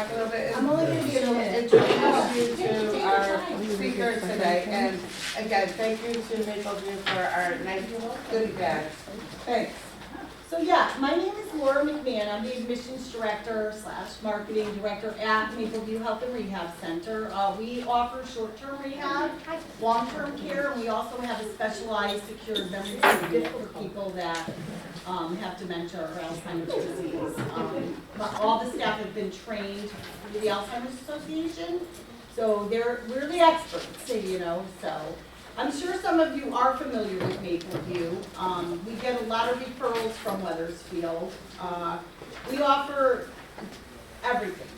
talk a little bit? I'm only going to be a minute. Introduce you to our speaker today, and again, thank you to Mapleview for our nice goodie bags. Thanks. So yeah, my name is Laura McMahon. I'm the admissions director / marketing director at Mapleview Health and Rehab Center. We offer short-term rehab, long-term care, and we also have a specialized secured memory certificate for people that have dementia or Alzheimer's disease. But all the staff have been trained through the Alzheimer's Association, so we're the experts, you know. So I'm sure some of you are familiar with Mapleview. We get a lot of referrals from Wethersfield. We offer everything: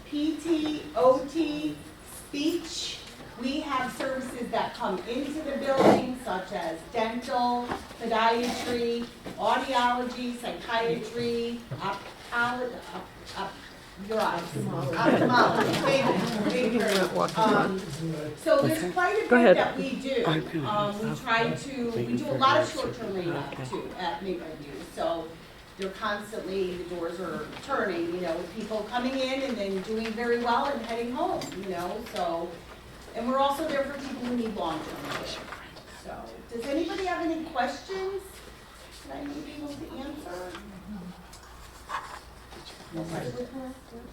PT, OT, speech. We have services that come into the building, such as dental, podiatry, audiology, psychiatry, ophthalmology. So there's quite a bit that we do. We do a lot of short-term rehab too at Mapleview. So they're constantly, the doors are turning, you know, with people coming in and then doing very well and heading home, you know. So, and we're also there for people who need long-term care. So, does anybody have any questions that I may be able to answer?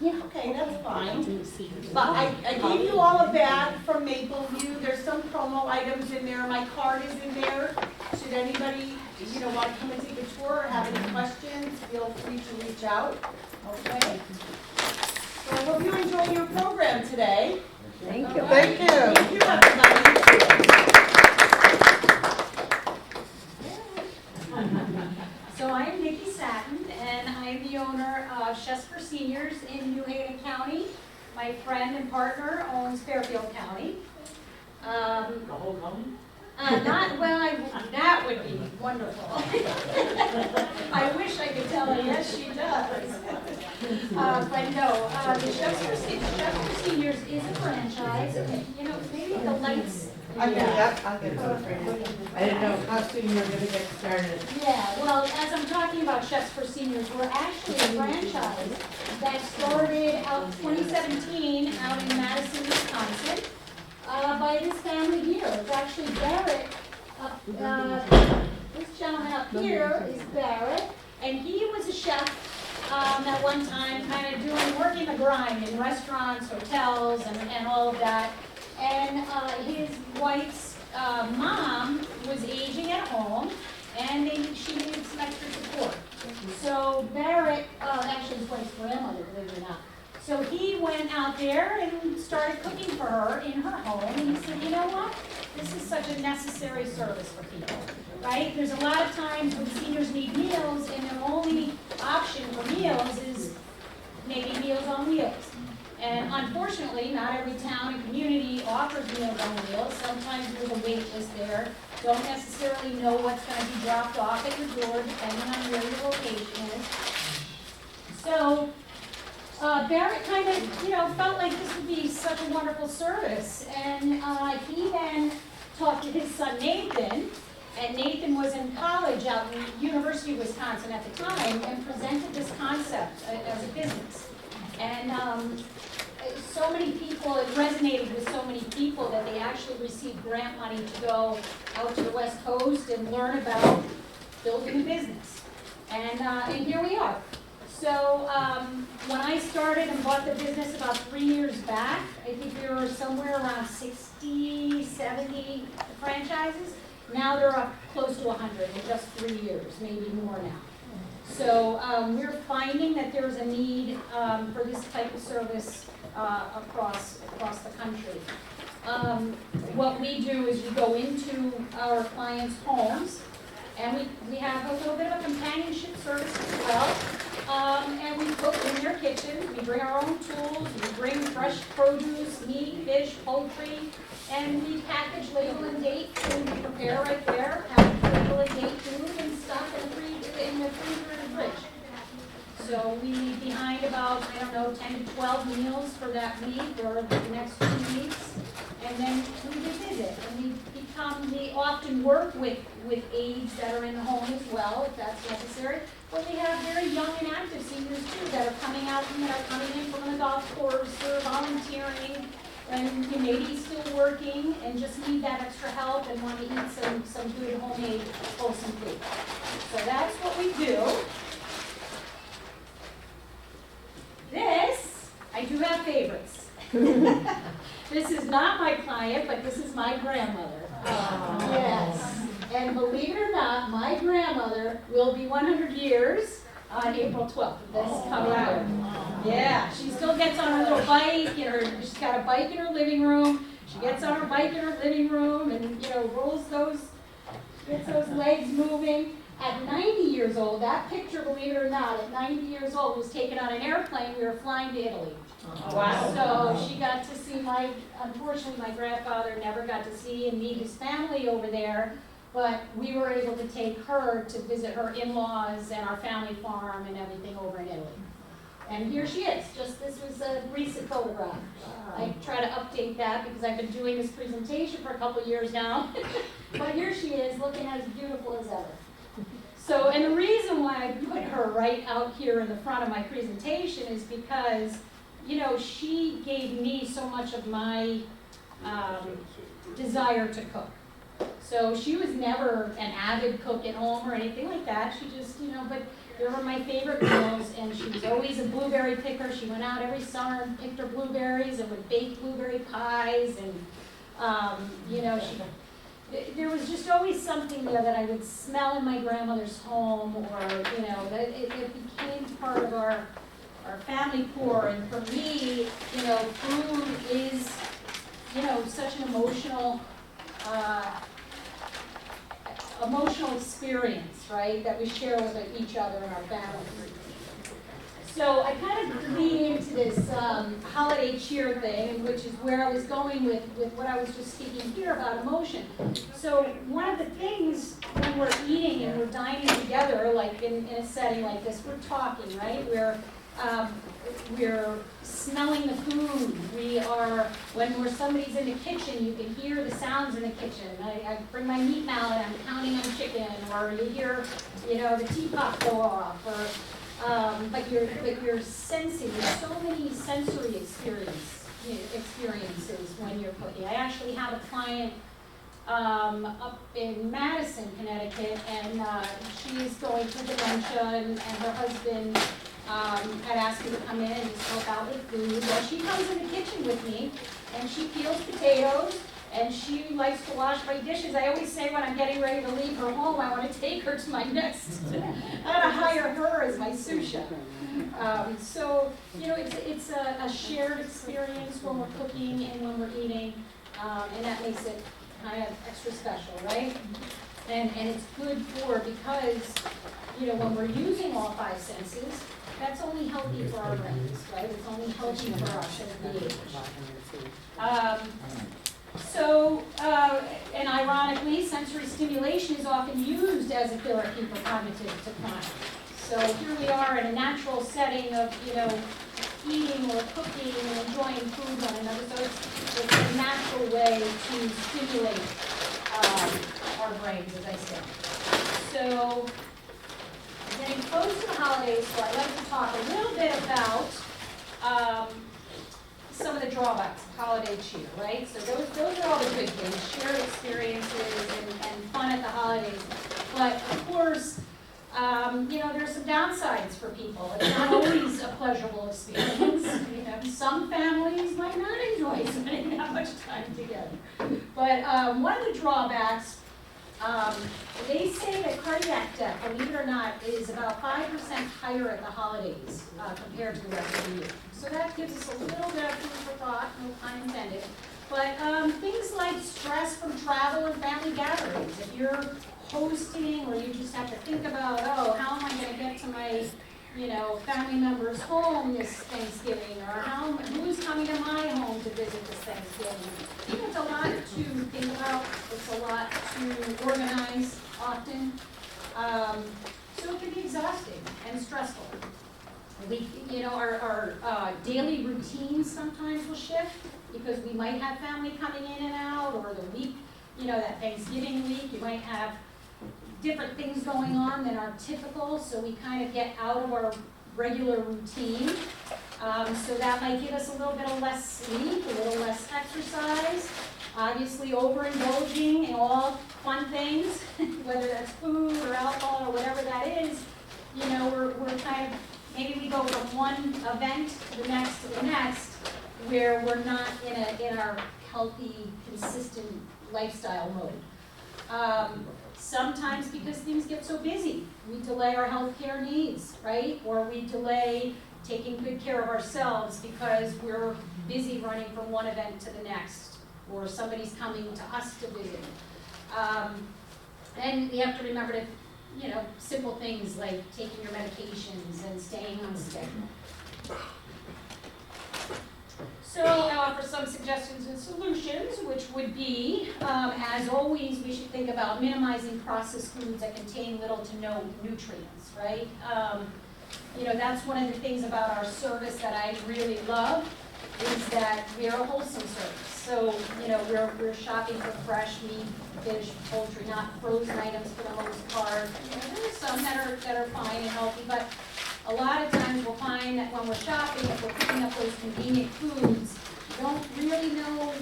Yeah, okay, that's fine. But I gave you all a bag from Mapleview. There's some promo items in there. My card is in there. Should anybody, you know, want to come and take a tour or have any questions, feel free to reach out. Okay. So I hope you enjoy your program today. Thank you. Thank you. Thank you, everybody. So I'm Nikki Satin, and I'm the owner of Chefs for Seniors in New Haven County. My friend and partner owns Fairfield County. The whole county? That would be wonderful. I wish I could tell her, yes, she does. But no, the Chefs for Seniors is a franchise, and you know, maybe the lights. I'll get it for you. I didn't know how soon you were going to get started. Yeah, well, as I'm talking about Chefs for Seniors, we're actually a franchise that started out 2017 out in Madison, Wisconsin, by this family here. It's actually Barrett. This gentleman up here is Barrett, and he was a chef at one time, kind of working the grind in restaurants, hotels, and all of that. And his wife's mom was aging at home, and she needed some extra support. So Barrett, actually his wife's grandmother, believe it or not. So he went out there and started cooking for her in her home, and he said, you know what? This is such a necessary service for people, right? There's a lot of times when seniors need meals, and their only option for meals is maybe Meals on Wheels. And unfortunately, not every town and community offers Meals on Wheels. Sometimes there's a wait list there. Don't necessarily know what's going to be dropped off at your door, depending on where your location is. So Barrett kind of, you know, felt like this would be such a wonderful service. And he then talked to his son Nathan, and Nathan was in college out in University of Wisconsin at the time, and presented this concept as a business. And so many people, it resonated with so many people that they actually received grant money to go out to the West Coast and learn about building a business. And here we are. So when I started and bought the business about 3 years back, I think we were somewhere around 60, 70 franchises. Now they're up close to 100 in just 3 years, maybe more now. So we're finding that there's a need for this type of service across the country. What we do is we go into our clients' homes, and we have a little bit of a companionship service as well. And we cook in their kitchen. We bring our own tools. We bring fresh produce, meat, fish, poultry, and we package, label, and date food. We prepare right there, package, label, and date food, and stuff in the freezer and fridge. So we leave behind about, 10 to 12 meals for that week or the next 2 weeks. And then we revisit, and we often work with aides that are in the home as well, if that's necessary. But we have very young and active seniors too that are coming out and that are coming in from the Gulf course, or volunteering, when you maybe still working and just need that extra help and want to eat some good homemade wholesome food. So that's what we do. This, I do have favorites. This is not my client, but this is my grandmother. Yes. And believe it or not, my grandmother will be 100 years on April 12th of this coming year. Yeah, she still gets on her little bike, she's got a bike in her living room. She gets on her bike in her living room and, gets those legs moving. At 90 years old, that picture, believe it or not, at 90 years old was taken on an airplane. We were flying to Italy. Wow. So she got to see unfortunately my grandfather never got to see and meet his family over there, but we were able to take her to visit her in-laws and our family farm and everything over in Italy. And here she is, this was a recent photograph. I try to update that because I've been doing this presentation for a couple of years now. But here she is, looking as beautiful as ever. So, and the reason why I put her right out here in the front of my presentation is because, she gave me so much of my desire to cook. So she was never an avid cook at home or anything like that. She just, but they were my favorite meals, and she was always a blueberry picker. She went out every summer and picked her blueberries and would bake blueberry pies, and, there was just always something there that I would smell in my grandmother's home, or, that it became part of our family core. And for me, food is, such an emotional experience, right, that we share with each other and our families. So I kind of lead into this holiday cheer thing, which is where I was going with what I was just speaking here about emotion. So one of the things when we're eating and we're dining together, like in a setting like this, we're talking, right? We're smelling the food. When somebody's in the kitchen, you can hear the sounds in the kitchen. I bring my meat mallet, I'm counting on chicken, or you hear, the teapot go off, or but you're sensing. There's so many sensory experiences when you're cooking. I actually have a client up in Madison, Connecticut, and she is going through dementia, and her husband had asked me to come in and just help out with food. Well, she comes in the kitchen with me, and she peels potatoes, and she likes to wash my dishes. I always say when I'm getting ready to leave her home, I want to take her to my next. I want to hire her as my sous chef. So, it's a shared experience when we're cooking and when we're eating, and that makes it kind of extra special, right? And it's good because, when we're using all five senses, that's only healthy for our brains, right? It's only healthy for us as we age. And ironically, sensory stimulation is often used as a therapy for cognitive decline. So here we are in a natural setting of, eating or cooking and enjoying food one another. So it's a natural way to stimulate our brains, as I said. So getting close to the holidays, so I'd like to talk a little bit about some of the drawbacks of holiday cheer, right? So those are all the good things, shared experiences and fun at the holidays. But of course, there's some downsides for people. It's not always a pleasurable experience. Some families might not enjoy spending that much time together. But one of the drawbacks, they say that cardiac death, believe it or not, is about 5% higher at the holidays compared to the rest of the year. So that gives us a little bit of food for thought, no pun intended. But things like stress from travel and family gatherings. If you're hosting, or you just have to think about, how am I going to get to my, family member's home this Thanksgiving, or who's coming to my home to visit this Thanksgiving. It's a lot to think about. It's a lot to organize often. So it can be exhausting and stressful. Our daily routines sometimes will shift because we might have family coming in and out, or the week, that Thanksgiving week, you might have different things going on than are typical, so we kind of get out of our regular routine. So that might give us a little bit of less sleep, a little less exercise. Obviously overindulging in all fun things, whether that's food or alcohol or whatever that is, you know, we're kind of, maybe we go from one event to the next, where we're not in our healthy, consistent lifestyle mode. Sometimes because things get so busy, we delay our healthcare needs, right? Or we delay taking good care of ourselves because we're busy running from one event to the next, or somebody's coming to us to visit. And we have to remember to, you know, simple things like taking your medications and staying on schedule. So I offer some suggestions and solutions, which would be, as always, we should think about minimizing processed foods that contain little to no nutrients, right? You know, that's one of the things about our service that I really love, is that we're a wholesome service. So, you know, we're shopping for fresh meat, fish, poultry, not frozen items for the most part. You know, there's some that are fine and healthy, but a lot of times we'll find that when we're shopping, if we're picking up those convenient foods, you don't really know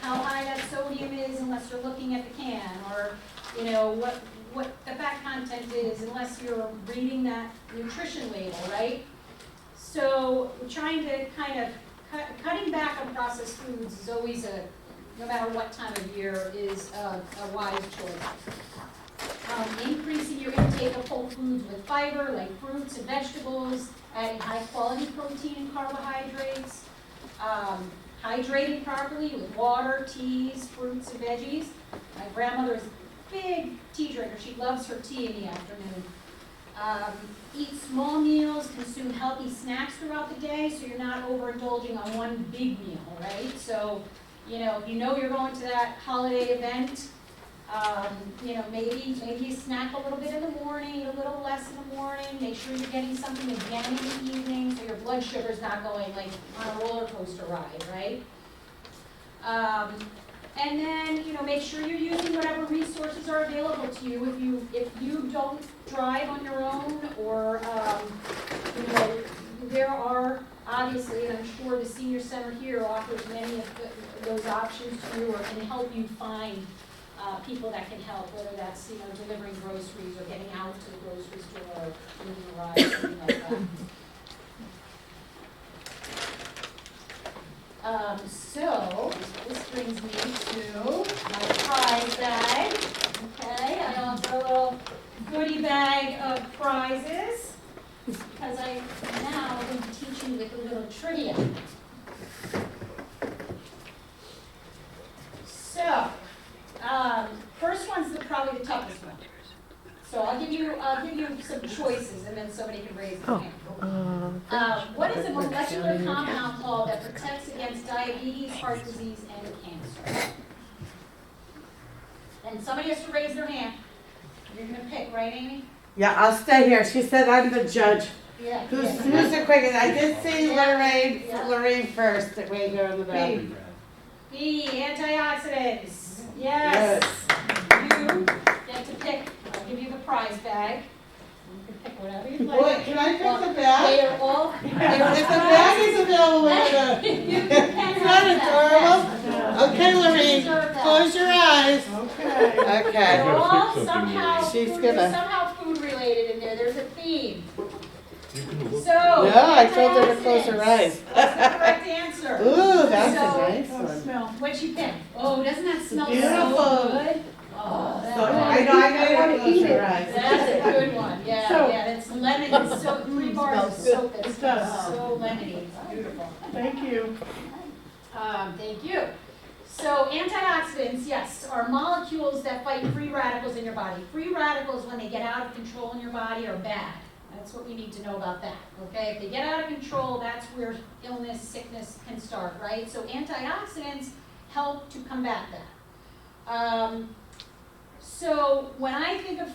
how high that sodium is unless you're looking at the can, or, you know, what the fat content is unless you're reading that nutrition label, right? So we're trying to kind of, cutting back on processed foods is always no matter what time of year, is a wise choice. Increasing your intake of whole foods with fiber, like fruits and vegetables, adding high quality protein and carbohydrates, hydrating properly with water, teas, fruits, and veggies. My grandmother is a big tea drinker. She loves her tea in the afternoon. Eat small meals, consume healthy snacks throughout the day, so you're not overindulging on one big meal, right? So, you know you're going to that holiday event, you know, maybe you snack a little bit in the morning, eat a little less in the morning, make sure you're getting something again in the evening, so your blood sugar's not going like on a roller coaster ride, right? And then, you know, make sure you're using whatever resources are available to you. If you don't drive on your own, or you know, there are obviously, and I'm sure the senior center here offers many of those options to you, or can help you find people that can help, whether that's, you know, delivering groceries or getting out to the grocery store, or moving a ride, something like that. So this brings me to my prize bag. Okay, I offer a little goodie bag of prizes, because I now am going to teach you with a little trivia. So, first one's probably the toughest one. So I'll give you some choices, and then somebody can raise their hand. What is a molecular compound called that protects against diabetes, heart disease, and cancer? And somebody has to raise their hand. You're gonna pick, right, Amy? Yeah, I'll stay here. She said I'm the judge. Yeah. Who's the quickest? I did see Lorraine first. Way here in the back. B, antioxidants. Yes. You get to pick. I'll give you the prize bag. You can pick whatever you'd like. Boy, can I pick the bag? They are all. If the bag is available, it's not adorable. Okay, Lorraine, close your eyes. Okay. They're all somehow She's food, gonna- there's somehow food related in there. There's a theme. So. No, I told her to close her eyes. That's the correct answer. Ooh, that's So- a nice one. What'd you pick? Oh, doesn't that smell Beautiful. so good? Oh, So, that's I know, I gotta close her eyes. That's a good one. Yeah, yeah. It's lemon. It's so 3 bars of soap. It smells so lemony. It's beautiful. Thank you. Thank you. So antioxidants, yes, are molecules that fight free radicals in your body. Free radicals, when they get out of control in your body, are bad. That's what we need to know about that, okay? If they get out of control, that's where illness, sickness can start, right? So antioxidants help to combat that. So when I think of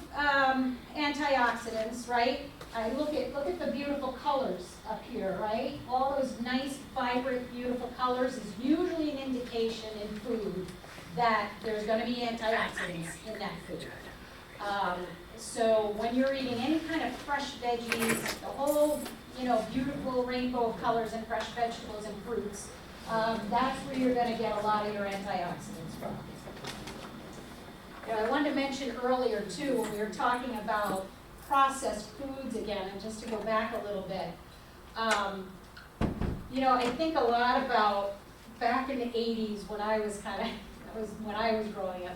antioxidants, right, I look at the beautiful colors up here, right? All those nice, vibrant, beautiful colors is usually an indication in food that there's going to be antioxidants in that food. So when you're eating any kind of fresh veggies, the whole, beautiful rainbow of colors and fresh vegetables and fruits, that's where you're gonna get a lot of your antioxidants from. I wanted to mention earlier too, when we were talking about processed foods again, and just to go back a little bit, I think a lot about back in the 80s when I was when I was growing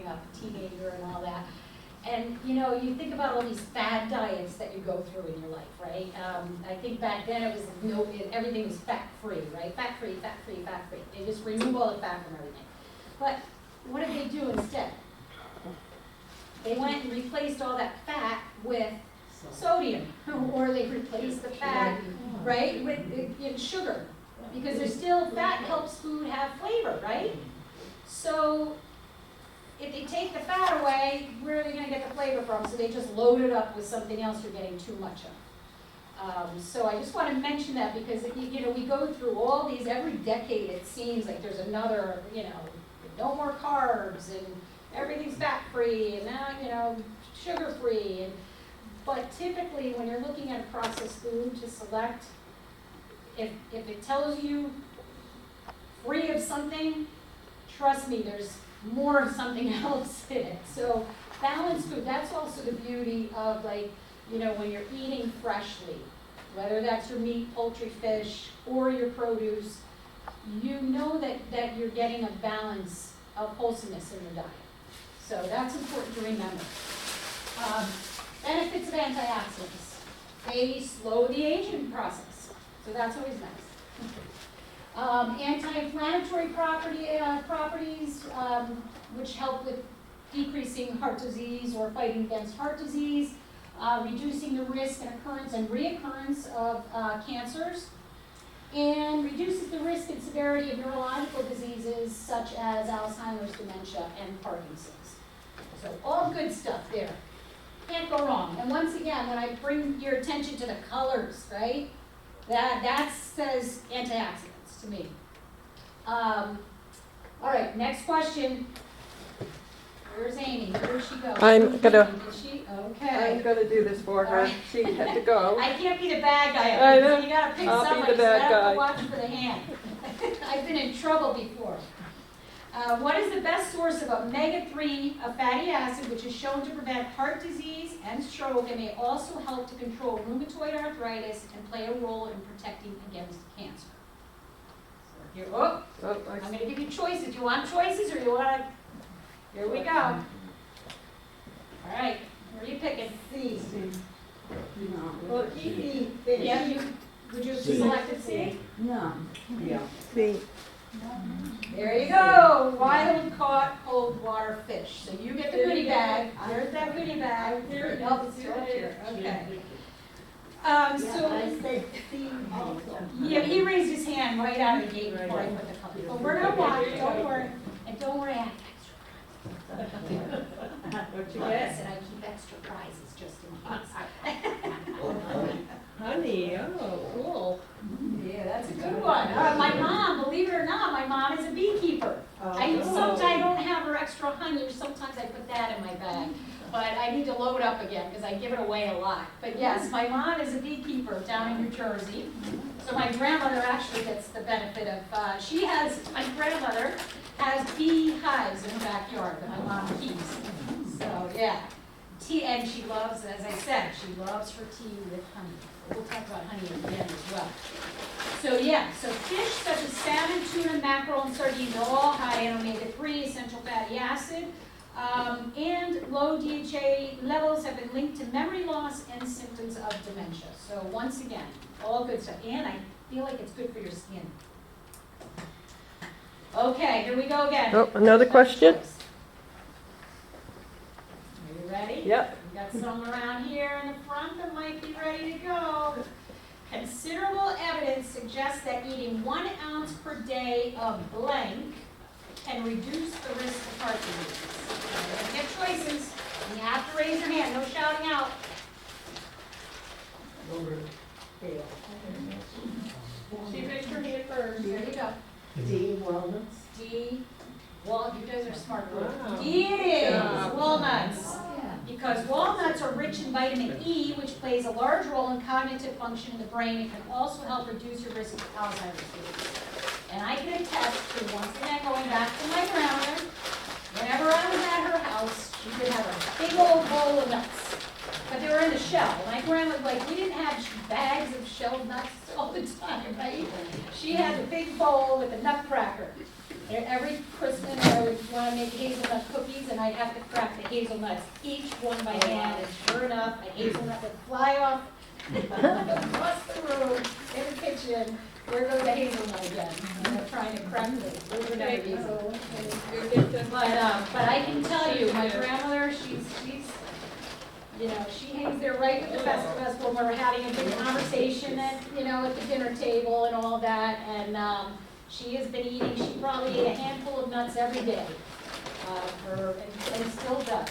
up, teenager and all that. And you think about all these fad diets that you go through in your life, right? I think back then it was everything was fat-free, right? Fat-free, fat-free, fat-free. They just remove all the fat from everything. But what did they do instead? They went and replaced all that fat with sodium, or they replaced the fat, right, with sugar, because there's still fat helps food have flavor, right? So if they take the fat away, where are they going to get the flavor from? So they just load it up with something else you're getting too much of. So I just want to mention that because we go through all these every decade. It seems like there's another, no more carbs and everything's fat-free and now, sugar-free. But typically, when you're looking at a processed food to select, if it tells you free of something, trust me, there's more of something else in it. So balanced food, that's also the beauty of when you're eating freshly, whether that's your meat, poultry, fish, or your produce, that you're getting a balance of wholesomeness in your diet. So that's important to remember. Benefits of antioxidants. They slow the aging process, so that's always nice. Anti-inflammatory properties, which help with decreasing heart disease or fighting against heart disease, reducing the risk and occurrence and reoccurrence of cancers, and reduces the risk and severity of neurological diseases such as Alzheimer's, dementia, and Parkinson's. So all good stuff there. Can't go wrong. And once again, when I bring your attention to the colors, right, that says antioxidants to me. All right, next question. Where's Amy? Where did she go? I'm gonna- Did she? Okay. I'm gonna do this for her. She had to go. I can't be the bad guy. I know. You gotta pick I'll be somebody, the bad so I have guy. to watch for the hand. I've been in trouble before. What is the best source of omega-3, a fatty acid, which is shown to prevent heart disease and stroke, and may also help to control rheumatoid arthritis and play a role in protecting against cancer? So here, I'm going to give you choices. You want choices, or you want to? Here we go. All right, where are you picking? C. No. Well, keep me fish. Yeah, would you have selected C? No. Yeah. See, There you go, wild caught cold water fish. So you get the goodie bag. There's that goodie bag. There, no, it's right here. Okay. I So said C also. yeah, he raised his hand right out of the gate before I put the color. But we're gonna watch. Don't worry, and don't worry. I have extra prizes. What you Like I get? said, I keep extra prizes just in case. honey, oh, cool. Yeah, that's a good one. My mom, believe it or not, my mom is a beekeeper. Sometimes I don't have her extra honey, sometimes I put that in my bag. But I need to load up again because I give it away a lot. But yes, my mom is a beekeeper down in New Jersey. So my grandmother actually gets the benefit of, my grandmother has bee hives in her backyard that my mom keeps. So yeah, tea, and she loves, as I said, she loves her tea with honey. We'll talk about honey at the end as well. So yeah, so fish such as salmon, tuna, mackerel, and sardines are all high in omega-3, essential fatty acid, and low DHA levels have been linked to memory loss and symptoms of dementia. So once again, all good stuff. And I feel like it's good for your skin. Okay, here we go again. Oh, another question? Are you ready? Yep. We got some around here in the front that might be ready to go. Considerable evidence suggests that eating 1 ounce per day of blank can reduce the risk of heart disease. You're gonna get choices. You have to raise your hand, no shouting out. She raised her hand first. There you go. D, walnuts. D, you guys are smart. Wow. D it is, Yeah. walnuts. Because walnuts are rich in vitamin E, which plays a large role in cognitive function in the brain. It can also help reduce your risk of Alzheimer's disease. And I can attest to, once again, going back to my grandmother, whenever I was at her house, she would have a big old bowl of nuts. But they were in the shell. My grandma, like, we didn't have bags of shelled nuts all the time, right? She had a big bowl with a nutcracker. And every Christmas, I would want to make hazelnut cookies, and I'd have to crack the hazelnuts, each one by hand, and sure enough, a hazelnut would fly off across the room in the kitchen. There goes the hazelnut again, trying to crack those. But I can tell you, my grandmother, she's she hangs there right with the best of us when we're having a big conversation at the dinner table and all that, and she has been eating, she probably ate a handful of nuts every day, and still does.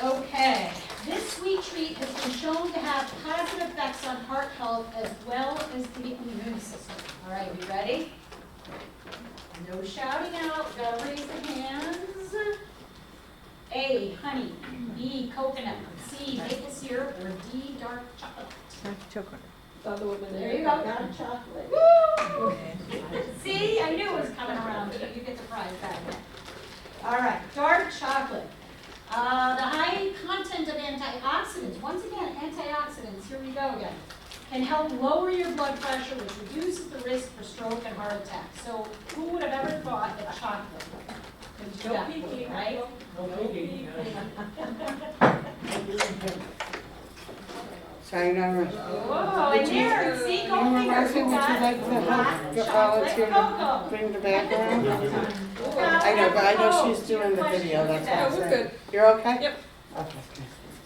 Okay, this sweet treat has been shown to have positive effects on heart health as well as the immune system. All right, we ready? No shouting out, gotta raise the hands. A, honey, B, coconut, C, maple syrup, or D, dark chocolate. Dark chocolate. There you go. Dark chocolate. Woo! See, I knew it was coming around. You get the prize back. All right, dark chocolate. The high content of antioxidants, once again, antioxidants, here we go again, can help lower your blood pressure, which reduces the risk for stroke and heart attack. So who would have ever thought that chocolate could do that for you, right? China. Whoa, and there, see, go figure, Marcy, you would you got like to hot help chocolate volunteer to cocoa. bring the background? I know, but I know she's doing the video, that's what I'm saying. good. You're okay? Yep. Okay.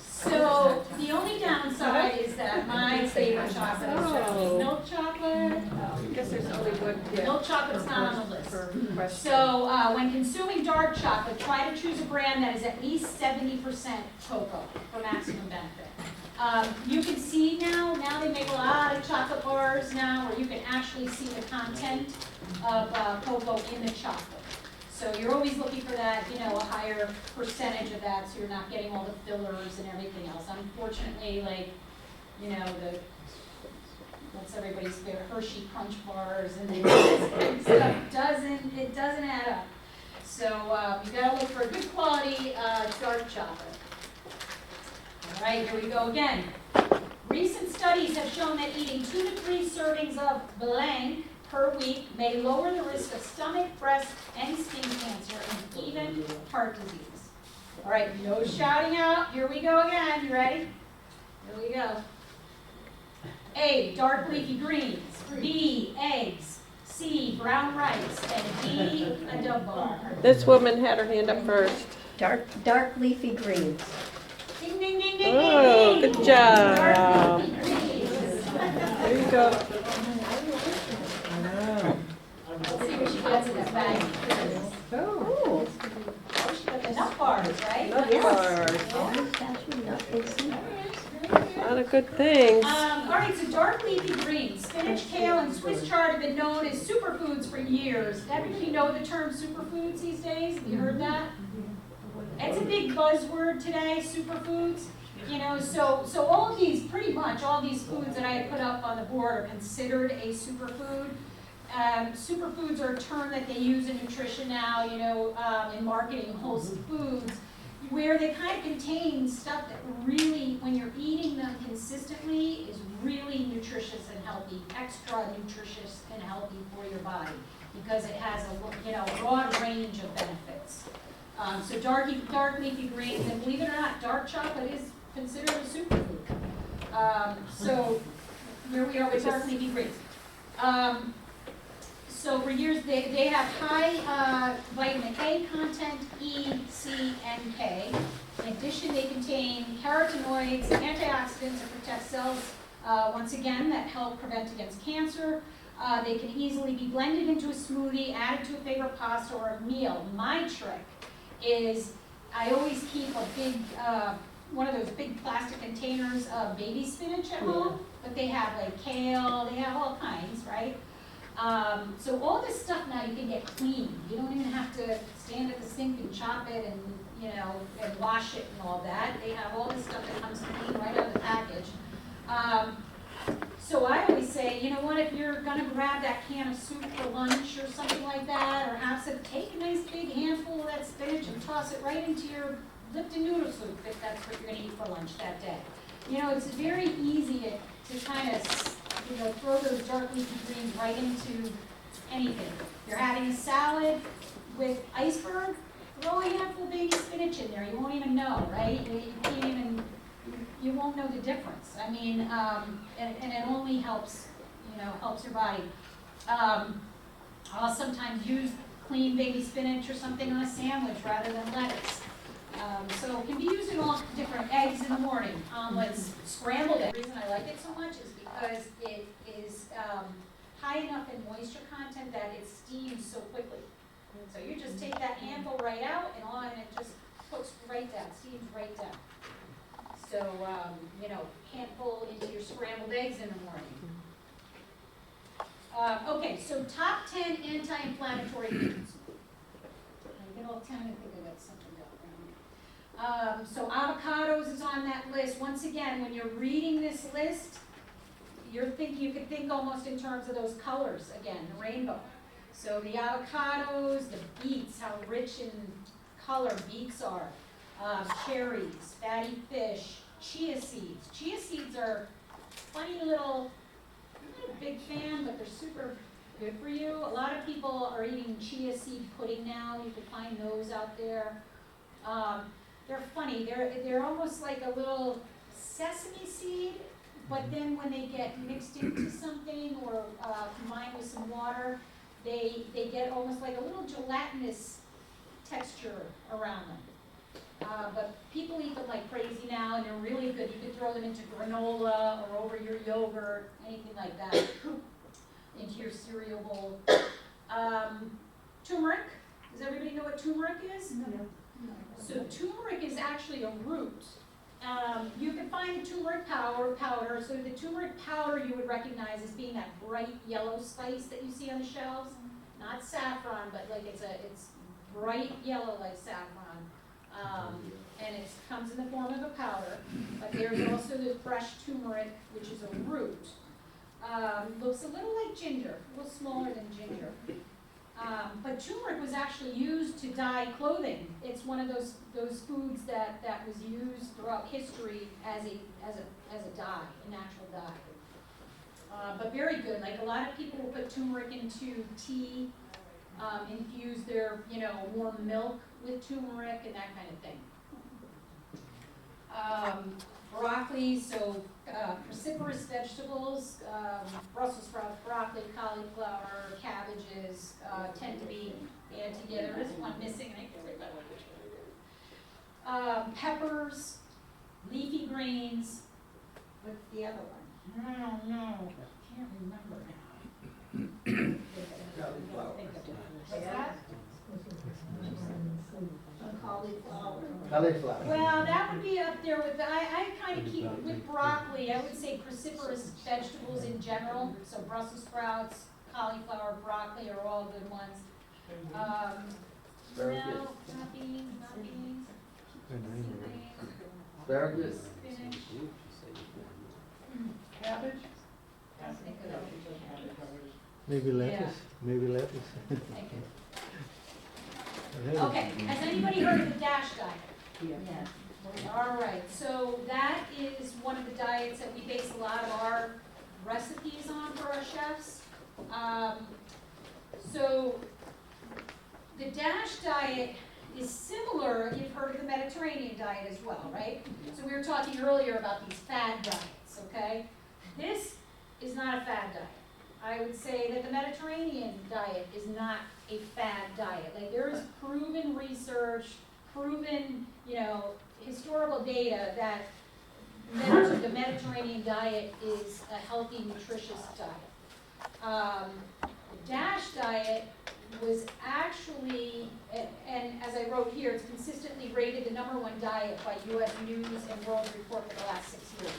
So the only downside is that my favorite chocolate is Oh. milk chocolate. I guess there's only one. Milk chocolate's not on the list. For question. So when consuming dark chocolate, try to choose a brand that is at least 70% cocoa for maximum benefit. You can see now they make a lot of chocolate bars now where you can actually see the content of cocoa in the chocolate. So you're always looking for that, a higher percentage of that, so you're not getting all the fillers and everything else. Unfortunately, what's everybody's favorite, Hershey Crunch bars and stuff doesn't add up. So you gotta look for a good quality dark chocolate. All right, here we go again. Recent studies have shown that eating 2 to 3 servings of blank per week may lower the risk of stomach, breast, and skin cancer, and even heart disease. All right, no shouting out. Here we go again. You ready? Here we go. A, dark leafy greens. B, eggs. C, brown rice. And D, a Dove bar. This woman had her hand up first. Dark leafy greens. Ding, ding, ding, ding, Oh, ding, good ding. job. Dark leafy greens. There you go. Let's see what she gets in that bag. Oh, Oh, she got the nut bars, right? nut Yes. bars. Cashew nut and A lot of good things. All right, so dark leafy greens, spinach, kale, and Swiss chard have been known as superfoods for years. Everybody know the term superfoods these days? Have you heard that? It's a big buzzword today, superfoods. So all of these, pretty much all these foods that I had put up on the board are considered a superfood. Superfoods are a term that they use in nutrition now, in marketing wholesome foods, where they kind of contain stuff that really, when you're eating them consistently, is really nutritious and healthy, extra nutritious and healthy for your body, because it has a broad range of benefits. So dark leafy greens, and believe it or not, dark chocolate is considered a superfood. So here we are with dark leafy greens. So for years, they have high vitamin A content, E, C, and K. In addition, they contain carotenoids, antioxidants that protect cells, once again, that help prevent against cancer. They can easily be blended into a smoothie, added to a favorite pasta or a meal. My trick is I always keep a big, one of those big plastic containers of baby spinach at home, but they have like kale, they have all kinds, right? So all this stuff now you can get clean. You don't even have to stand at the sink and chop it and, you know, and wash it and all that. They have all this stuff that comes clean right out of the package. So I always say, you know what, if you're gonna grab that can of soup for lunch or something like that, or have some, take a nice big handful of that spinach and toss it right into your Lipton noodle soup if that's what you're gonna eat for lunch that day. You know, it's very easy to kind of, you know, throw those dark leafy greens right into anything. You're having a salad with iceberg, throw a handful of baby spinach in there. You won't even know, right? You can't even, you won't know the difference. I mean, and it only helps, you know, helps your body. I'll sometimes use clean baby spinach or something on a sandwich rather than lettuce. So it can be used in all different eggs in the morning, omelets, scrambled eggs. The reason I like it so much is because it is high enough in moisture content that it steams so quickly. So you just take that handful right out and it just cooks right down, steams right down. So, you know, handful into your scrambled eggs in the morning. Okay, so top 10 anti-inflammatory foods. I get all 10, I think I got something going. So avocados is on that list. Once again, when you're reading this list, you could think almost in terms of those colors again, the rainbow. So the avocados, the beets, how rich in color beets are, cherries, fatty fish, chia seeds. Chia seeds are funny little, I'm not a big fan, but they're super good for you. A lot of people are eating chia seed pudding now. You can find those out there. They're funny. They're almost like a little sesame seed, but then when they get mixed into something or combined with some water, they get almost like a little gelatinous texture around them. But people eat them like crazy now, and they're really good. You could throw them into granola or over your yogurt, anything like that, into your cereal bowl. Turmeric. Does everybody know what turmeric is? No. So turmeric is actually a root. You can find the turmeric powder. So the turmeric powder you would recognize as being that bright yellow spice that you see on the shelves. Not saffron, but like it's bright yellow like saffron. And it comes in the form of a powder. But there's also the fresh turmeric, which is a root. Looks a little like ginger, a little smaller than ginger. But turmeric was actually used to dye clothing. It's one of those foods that was used throughout history as a dye, a natural dye. But very good. Like a lot of people will put turmeric into tea, infuse their warm milk with turmeric and that kind of thing. Broccoli, so cruciferous vegetables, Brussels sprouts, broccoli, cauliflower, cabbages tend to be added together. There's one missing, and I can't remember which one it is. Peppers, leafy greens. What's the other one? I don't know. I can't remember now. What's that? Cauliflower. Well, that would be up there with, I kind of keep, with broccoli, I would say cruciferous vegetables in general. So Brussels sprouts, cauliflower, broccoli are all good ones. No, not beans, not beans. Asparagus. Spinach. Cabbage? Can't think of it. Maybe lettuce, maybe lettuce. Thank you. Okay, has anybody heard of the DASH diet? Yes. All right, so that is one of the diets that we base a lot of our recipes on for our chefs. So the DASH diet is similar, you've heard of the Mediterranean diet as well, right? So we were talking earlier about these fad diets, okay? This is not a fad diet. I would say that the Mediterranean diet is not a fad diet. Like there is proven research, proven, historical data that the Mediterranean diet is a healthy, nutritious diet. The DASH diet was actually, and as I wrote here, it's consistently rated the #1 diet by U.S. News and World Report for the last 6 years.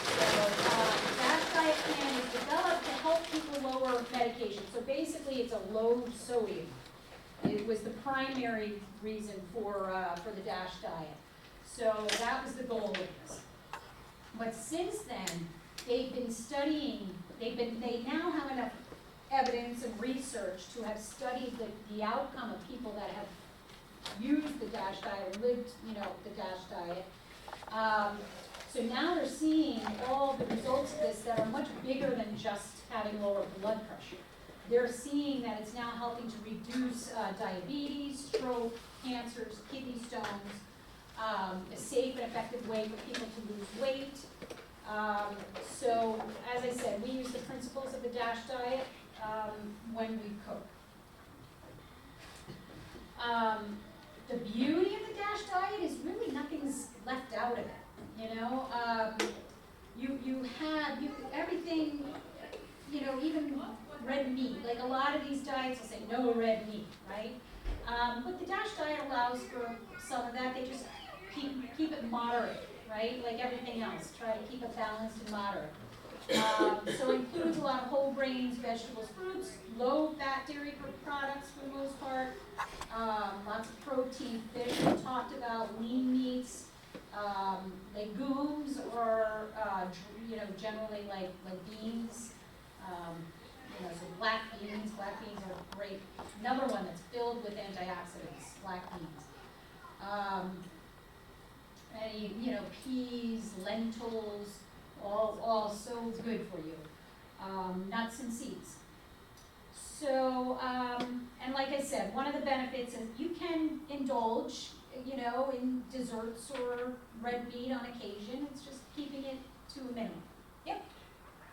So DASH diet plan is developed to help people lower medication. So basically, it's a low sodium. It was the primary reason for the DASH diet. So that was the goal of this. But since then, they've been studying, they now have enough evidence and research to have studied the outcome of people that have used the DASH diet or lived, the DASH diet. So now they're seeing all the results of this that are much bigger than just having lower blood pressure. They're seeing that it's now helping to reduce diabetes, stroke, cancers, kidney stones, a safe and effective way for people to lose weight. So, as I said, we use the principles of the DASH diet when we cook. The beauty of the DASH diet is really nothing's left out of it. You have everything. Even red meat. Like a lot of these diets will say no red meat, right? But the DASH diet allows for some of that. They just keep it moderate, right? Like everything else, try to keep it balanced and moderate. So it includes a lot of whole grains, vegetables, fruits, low-fat dairy products for the most part, lots of protein, fish we talked about, lean meats, legumes, or generally like beans. So black beans are great. Another one that's filled with antioxidants, black beans. Peas, lentils, all so good for you. Nuts and seeds. So, and like I said, one of the benefits is you can indulge, in desserts or red meat on occasion. It's just keeping it to a minimum. Yep.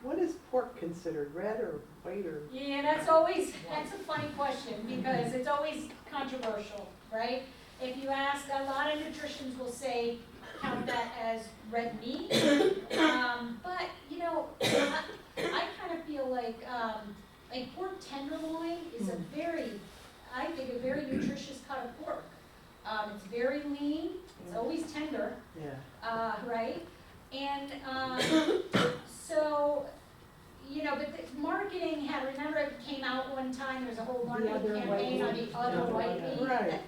What is pork considered, red or white or? Yeah, that's a funny question because it's always controversial, right? If you ask, a lot of nutritionists will say count that as red meat, but I kind of feel like pork tenderloin is a very nutritious cut of pork. It's very lean. It's always tender. Yeah. Right? And so, but the marketing remember it came out one time, there was a whole marketing campaign on the other white meat. Right.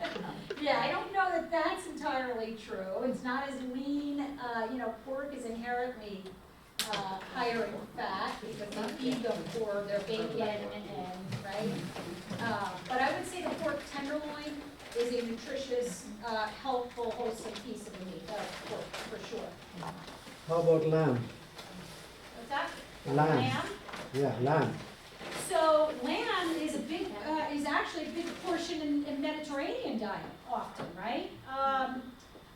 Yeah, I don't know that that's entirely true. It's not as lean. Pork is inherently higher in fat because they feed them for their bacon and right? But I would say the pork tenderloin is a nutritious, healthful, wholesome piece of the meat, pork for sure. How about lamb? What's that? Lamb. Yeah, lamb. So lamb is is actually a big portion in Mediterranean diet often, right?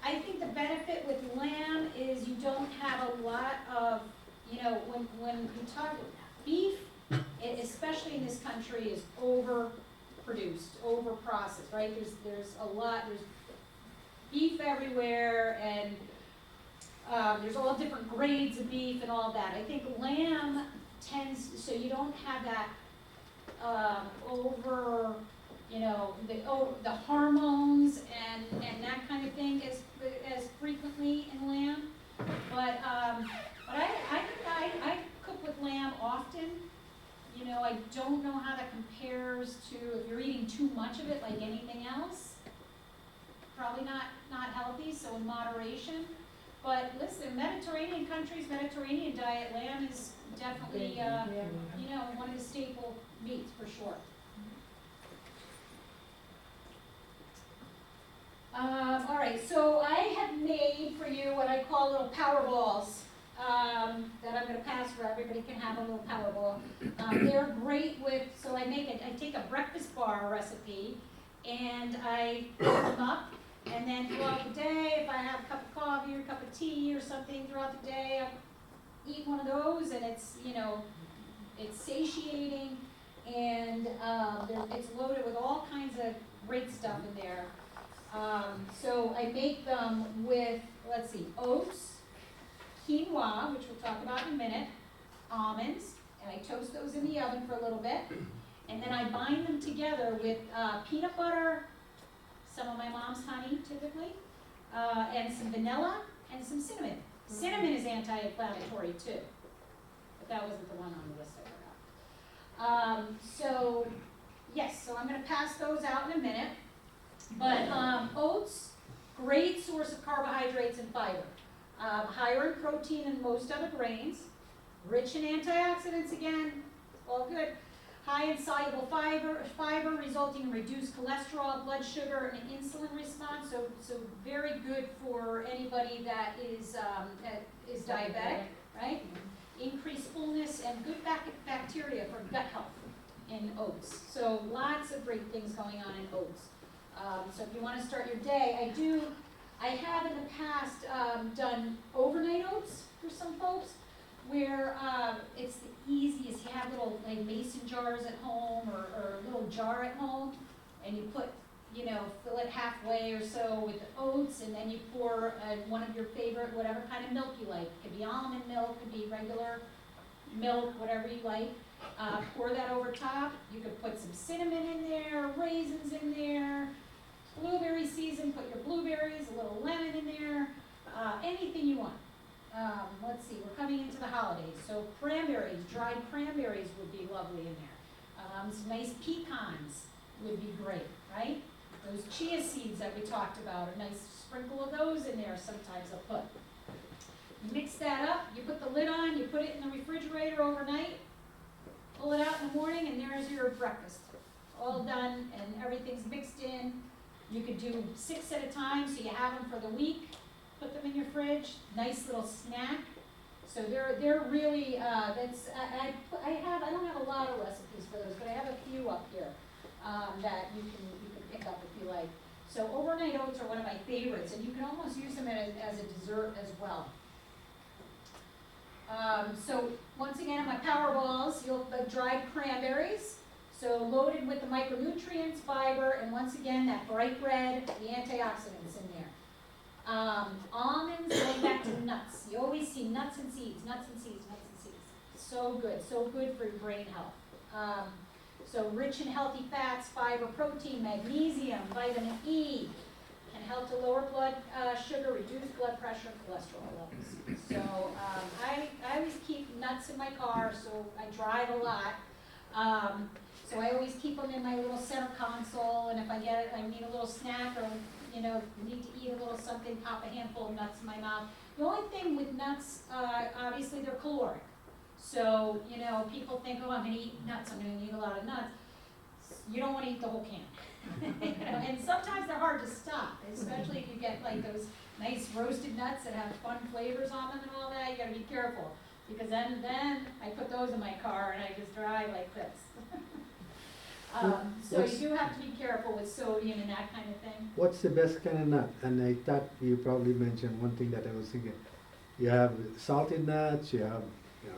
I think the benefit with lamb is you don't have a lot of, when you talk beef, especially in this country, is overproduced, overprocessed, right? There's beef everywhere, and there's all different grades of beef and all that. I think lamb tends, so you don't have that the hormones and that kind of thing as frequently in lamb. But I cook with lamb often. I don't know how that compares to if you're eating too much of it, like anything else. Probably not healthy, so in moderation. But listen, Mediterranean countries, Mediterranean diet, lamb is definitely, one of the staple meats for sure. All right, so I have made for you what I call little power balls that I'm going to pass for everybody can have a little power ball. They're great with, so I take a breakfast bar recipe and I cook them up. And then throughout the day, if I have a cup of coffee or a cup of tea or something throughout the day, I eat one of those, and it's it's satiating, and it's loaded with all kinds of great stuff in there. So I make them with, let's see, oats, quinoa, which we'll talk about in a minute, almonds, and I toast those in the oven for a little bit, and then I bind them together with peanut butter, some of my mom's honey, typically, and some vanilla and some cinnamon. Cinnamon is anti-inflammatory too, but that wasn't the one on the list I forgot. So yes, so I'm gonna pass those out in a minute. But oats, great source of carbohydrates and fiber. Higher in protein than most other grains. Rich in antioxidants again, all good. High in soluble fiber resulting in reduced cholesterol, blood sugar, and insulin response. So very good for anybody that is diabetic, right? Increased fullness and good bacteria for gut health in oats. So lots of great things going on in oats. So if you want to start your day, I have in the past done overnight oats for some folks, where it's the easiest. You have little like mason jars at home or a little jar at home, and you put, fill it halfway or so with oats, and then you pour one of your favorite, whatever kind of milk you like. It could be almond milk, it could be regular milk, whatever you like. Pour that over top. You could put some cinnamon in there, raisins in there, blueberry season, put your blueberries, a little lemon in there, anything you want. Let's see, we're coming into the holidays, so cranberries, dried cranberries would be lovely in there. Some nice pecans would be great, right? Those chia seeds that we talked about, a nice sprinkle of those in there sometimes I'll put. You mix that up, you put the lid on, you put it in the refrigerator overnight, pull it out in the morning, and there's your breakfast. All done, and everything's mixed in. You could do 6 at a time, so you have them for the week. Put them in your fridge, nice little snack. So they're really, I don't have a lot of recipes for those, but I have a few up here that you can pick up if you like. So overnight oats are one of my favorites, and you can almost use them as a dessert as well. So once again, on my power balls, you'll have dried cranberries. So loaded with the micronutrients, fiber, and once again, that bright red, the antioxidants in there. Almonds, going back to nuts. You always see nuts and seeds, nuts and seeds, nuts and seeds. So good for your brain health. So rich in healthy fats, fiber, protein, magnesium, vitamin E, can help to lower blood sugar, reduce blood pressure, and cholesterol levels. So I always keep nuts in my car, so I drive a lot. So I always keep them in my little center console, and if I need a little snack or need to eat a little something, pop a handful of nuts in my mouth. The only thing with nuts, obviously they're caloric. So, people think, oh, I'm going to eat nuts, I'm going to eat a lot of nuts. You don't want to eat the whole can. And sometimes they're hard to stop, especially if you get like those nice roasted nuts that have fun flavors on them and all that. You got to be careful, because then I put those in my car and I just drive like this. So you do have to be careful with sodium and that kind of thing. What's the best kind of nut? And I thought you probably mentioned one thing that I was thinking. You have salted nuts, you have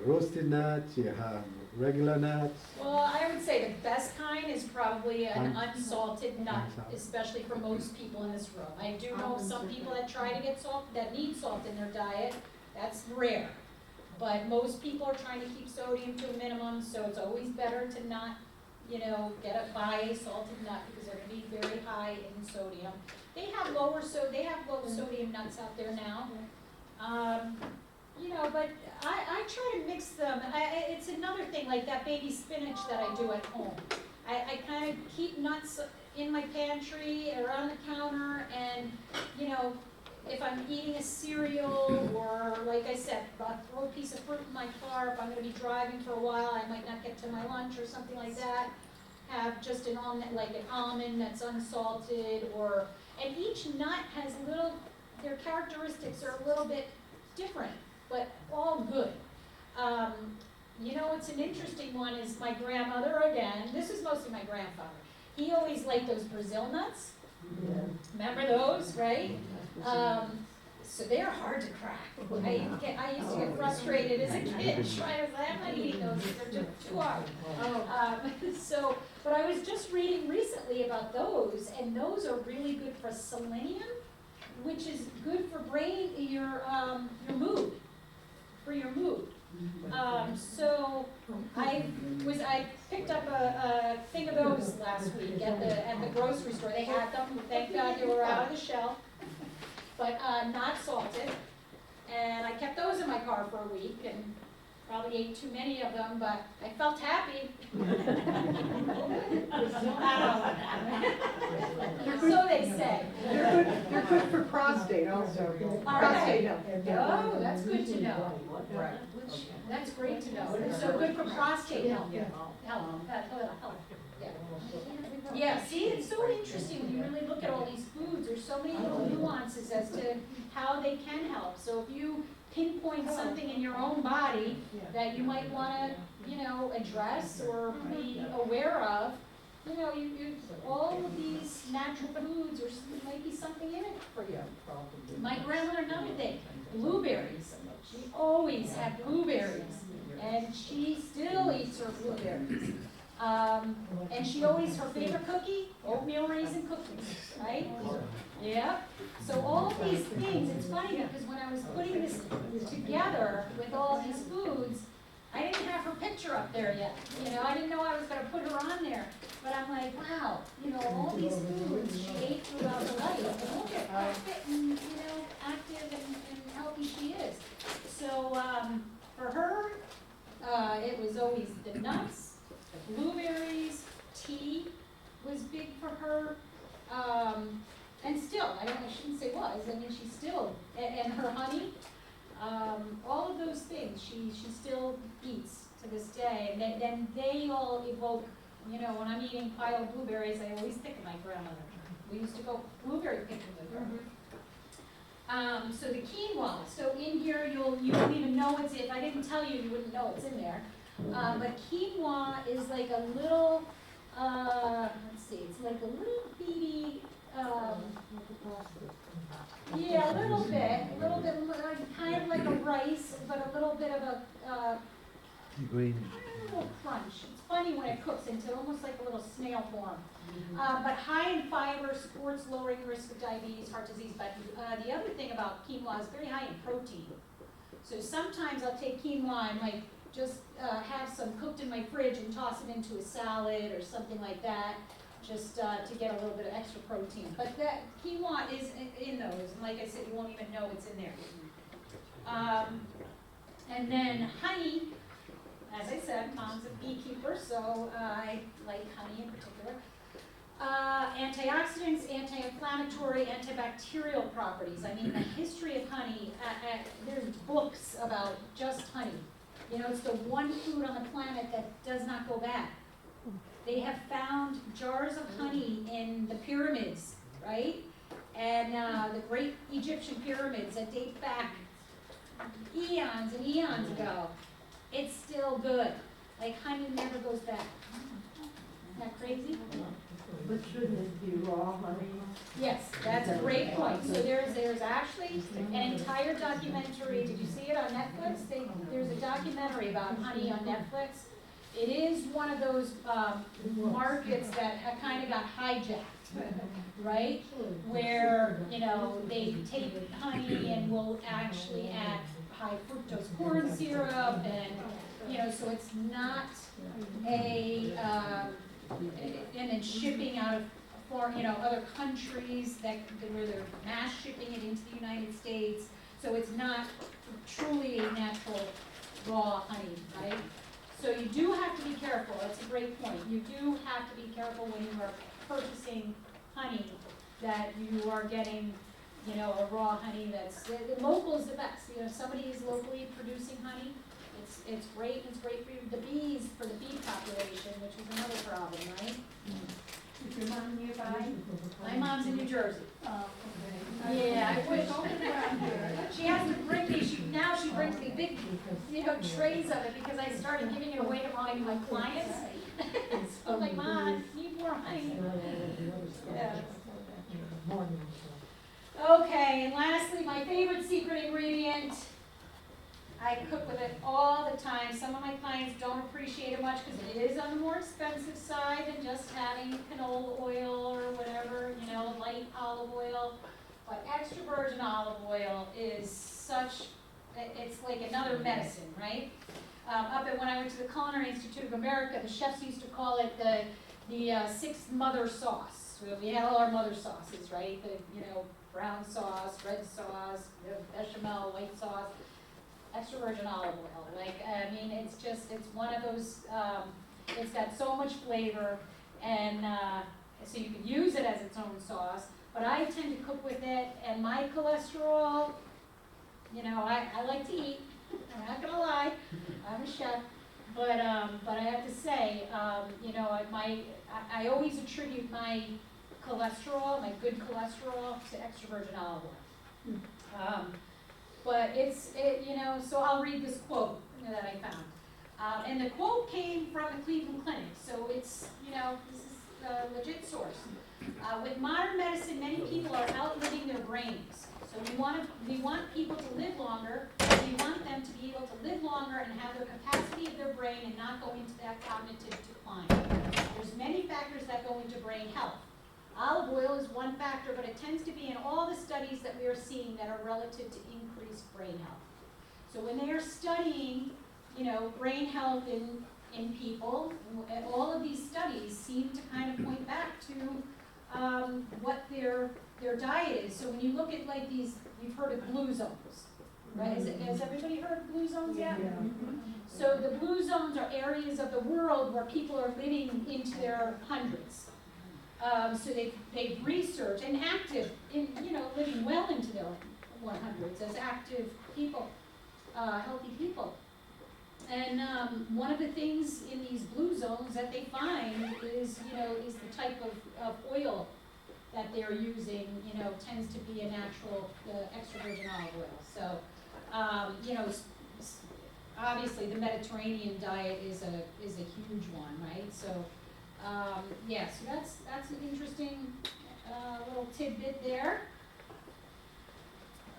roasted nuts, you have regular nuts. Well, I would say the best kind is probably an unsalted nut, especially for most people in this room. I do know some people that try to get salt, that need salt in their diet. That's rare. But most people are trying to keep sodium to a minimum, so it's always better to not buy a salted nut, because they're going to be very high in sodium. They have low sodium nuts out there now. But I try to mix them. It's another thing, like that baby spinach that I do at home. I kind of keep nuts in my pantry or on the counter, and if I'm eating a cereal, or like I said, I'll throw a piece of fruit in my car. If I'm going to be driving for a while, I might not get to my lunch or something like that. Have just an almond that's unsalted, and each nut has their characteristics are a little bit different, but all good. What's an interesting one is my grandmother, again, this is mostly my grandfather. He always liked those Brazil nuts. Yeah. Remember those, right? So they're hard to crack. I used to get frustrated as a kid trying to say, I'm not eating those, they're just too hard. But I was just reading recently about those, and those are really good for selenium, which is good for your mood, for your mood. So I picked up a thing of those last week at the grocery store. They had them, thank God they were out of the shelf, but not salted. And I kept those in my car for a week and probably ate too many of them, but I felt happy. good for prostate also. Prostate health. Oh, that's good to know. Right. That's great to know. So good for prostate health. Health. Yeah. Yeah, see, it's so interesting when you really look at all these foods. There's so many little nuances as to how they can help. So if you pinpoint something in your own body that you might want to, address or be aware of, all of these natural foods, or might be something in it for you. My grandmother, another thing, blueberries. She always had blueberries, and she still eats her blueberries. And she always, her favorite cookie, oatmeal raisin cookies, right? Yeah. So all these things, it's funny because when I was putting this together with all these foods, I didn't have her picture up there yet. I didn't know I was going to put her on there. But I'm like, wow, all these foods she ate throughout her life. And look at how fit and, active and healthy she is. So for her, it was always the nuts, the blueberries, tea was big for her. And still, I shouldn't say was, she still, and her honey, all of those things she still eats to this day. And then they all evoke, when I'm eating piled blueberries, I always think of my grandmother. We used to go blueberry picking with her. So the quinoa, so in here you won't even know it's in. If I didn't tell you, you wouldn't know it's in there. But quinoa is like a little, let's see, it's like a little bitty, yeah, a little bit, kind of like a rice, but a little bit of a Green. little crunch. It's funny when it cooks into almost like a little snail form. But high in fiber, supports lowering risk of diabetes, heart disease. But the other thing about quinoa is very high in protein. So sometimes I'll take quinoa and like just have some cooked in my fridge and toss it into a salad or something like that, just to get a little bit of extra protein. But that quinoa is in those, and like I said, you won't even know it's in there. And then honey. As I said, Mom's a beekeeper, so I like honey in particular. Antioxidants, anti-inflammatory, antibacterial properties. I mean, the history of honey, there's books about just honey. It's the one food on the planet that does not go bad. They have found jars of honey in the pyramids, right? And the great Egyptian pyramids that date back eons and eons ago. It's still good. Like honey never goes bad. Isn't that crazy? But shouldn't it be raw honey? Yes, that's a great point. So there's actually an entire documentary. Did you see it on Netflix? There's a documentary about honey on Netflix. It is one of those markets that have kind of got hijacked, right? Where, they take honey and will actually add high fructose corn syrup, and so it's not and then shipping out of other countries where they're mass shipping it into the United States. So it's not truly a natural raw honey, right? So you do have to be careful. That's a great point. You do have to be careful when you are purchasing honey that you are getting a raw honey that's, local is the best. If somebody is locally producing honey, it's great, it's great for the bees, for the bee population, which is another problem, right? Is your mom nearby? My mom's in New Jersey. Oh, okay. Yeah, I wish. She has to bring me, now she brings me big, trays of it because I started giving it away to my clients. So I'm like, Mom, I need more honey. Yeah. Okay, and lastly, my favorite secret ingredient. I cook with it all the time. Some of my clients don't appreciate it much because it is on the more expensive side than just having canola oil or whatever, light olive oil. But extra virgin olive oil is it's like another medicine, right? When I went to the Culinary Institute of America, the chefs used to call it the sixth mother sauce. So we had all our mother sauces, right? The brown sauce, red sauce, bechamel, white sauce. Extra virgin olive oil. It's one of those, it's got so much flavor, and so you can use it as its own sauce, but I tend to cook with it, and my cholesterol, you know, I like to eat, I'm not gonna lie, I'm a chef, but I have to say, you know, I always attribute my cholesterol, my good cholesterol, to extra virgin olive oil. But you know, so I'll read this quote that I found. And the quote came from the Cleveland Clinic, so it's, you know, this is a legit source. With modern medicine, many people are outliving their brains. So we want people to live longer, and we want them to be able to live longer and have the capacity of their brain and not go into that cognitive decline. There's many factors that go into brain health. Olive oil is one factor, but it tends to be in all the studies that we are seeing that are relative to increased brain health. So when they are studying, you know, brain health in people, and all of these studies seem to kind of point back to what their diet is. So when you look at like these, you've heard of blue zones, right? Has everybody heard of blue zones yet? Yeah. So the blue zones are areas of the world where people are living into their hundreds. So they've researched and active, you know, living well into their 100s as active people, healthy people. And one of the things in these blue zones that they find is, you know, is the type of oil that they're using, you know, tends to be a natural, extra virgin olive oil. So, you know, obviously the Mediterranean diet is a huge one, right? So, yeah, so that's an interesting little tidbit there.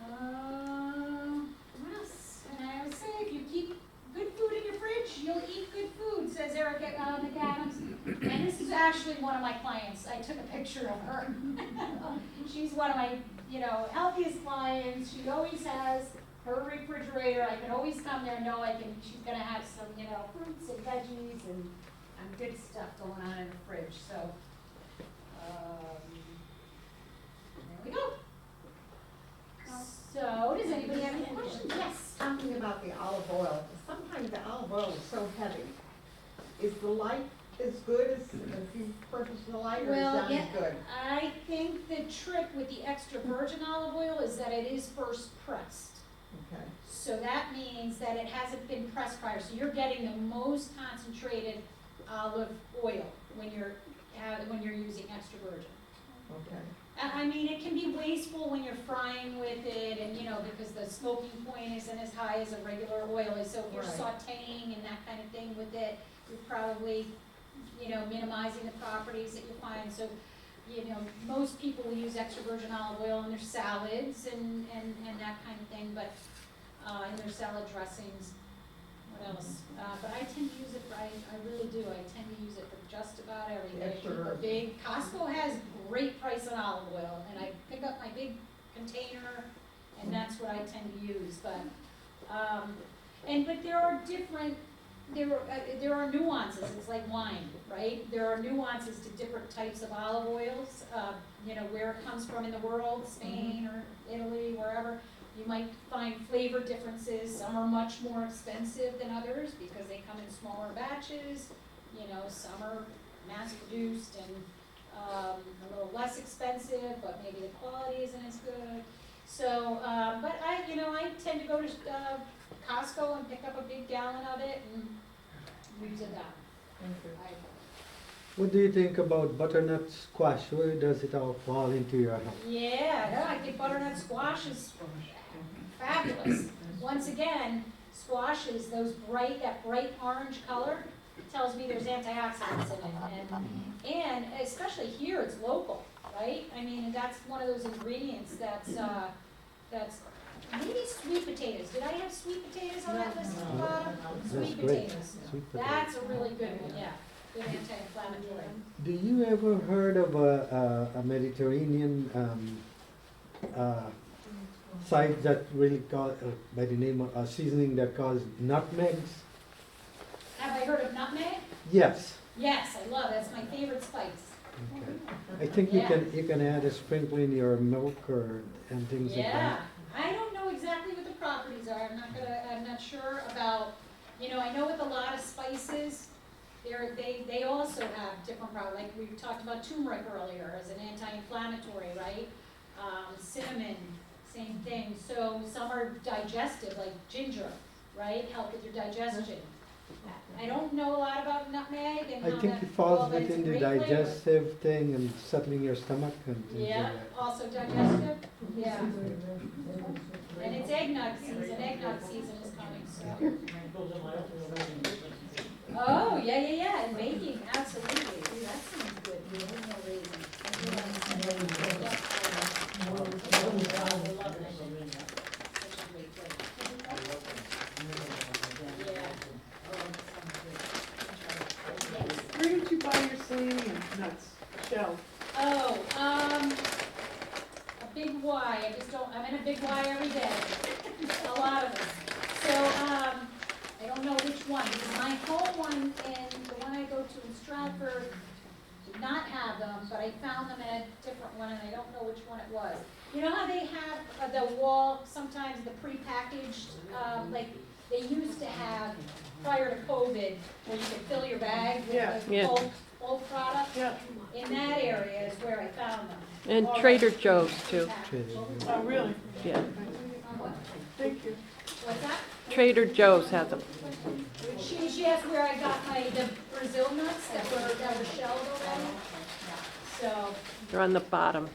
What else? And I would say if you keep good food in your fridge, you'll eat good food, says Erica McAdams. And this is actually one of my clients. I took a picture of her. She's one of my, you know, healthiest clients. She always has her refrigerator. I can always come there and know she's gonna have some, you know, fruits and veggies and good stuff going on in the fridge. So, there we go. So, does anybody have any questions? Yes. Talking about the olive oil, sometimes the olive oil is so heavy. Is the light as good as if you purchase the light, or is that as good? I think the trick with the extra virgin olive oil is that it is first pressed. Okay. So that means that it hasn't been pressed prior. So you're getting the most concentrated olive oil when you're using extra virgin. Okay. I mean, it can be wasteful when you're frying with it, and you know, because the smoking point isn't as high as a regular oil is. So if you're Right. sautéing and that kind of thing with it, you're probably, you know, minimizing the properties that you find. So, you know, most people will use extra virgin olive oil in their salads and that kind of thing, but in their salad dressings. What else? But I tend to use it. I really do. I tend to use it for just about everything. Extra For virgin. big, Costco has great price on olive oil, and I pick up my big container, and that's what I tend to use. But but there are different. There are nuances. It's like wine, right? There are nuances to different types of olive oils. You know, where it comes from in the world, Spain or Italy, wherever. You might find flavor differences. Some are much more expensive than others because they come in smaller batches. You know, some are mass produced and a little less expensive, but maybe the quality isn't as good. So, but I tend to go to Costco and pick up a big gallon of it and use it up. What do you think about butternut squash? Where does it all fall into your house? Yeah, no, I think butternut squash is fabulous. Once again, squashes, that bright orange color tells me there's antioxidants in it. And especially here, it's local, right? I mean, that's one of those ingredients that's maybe sweet potatoes. Did I have sweet potatoes on that list at the bottom? That's Sweet great. potatoes. Sweet potato. That's a really good one, yeah. Good anti-inflammatory. Do you ever heard of a Mediterranean site that really called by the name of a seasoning that calls nutmegs? Have I heard of nutmeg? Yes. Yes, I love it. That's my favorite spice. Okay. I think you can add a sprinkle in your milk and things like Yeah, that. I don't know exactly what the properties are. I'm not sure about, I know with a lot of spices, they also have different products, like we talked about turmeric earlier as an anti-inflammatory, right? Cinnamon, same thing. So some are digestive, like ginger, right? Help with your digestion. I don't know a lot about nutmeg and I how think that, it falls well, but it's a within the great flavor. digestive thing and settling your stomach and things Yeah, like that. also digestive, yeah. And it's eggnog season is coming, so. Oh, yeah, and baking, absolutely. Ooh, that sounds good. No raisins. Yeah. I love it. Such a great flavor. Yeah. Where did you buy your selenium nuts? Shell? Oh, a big Y, I just don't, I'm in a big Y every day, a lot of them. So, I don't know which one, because my home one and the one I go to in Stratford did not have them, but I found them in a different one, and I don't know which one it was. You know how they have the wall, sometimes the prepackaged, like, they used to have, prior to COVID, where you could fill your bag Yeah. with the Yeah. bulk product? Yeah. In that area is where I found them. And Already Trader Joe's too. packaged. Oh, really? Yeah, What? Thank you. What's that? Trader Joe's has them. She asked where I got the Brazil nuts that were shelled already. So, They're on the bottom.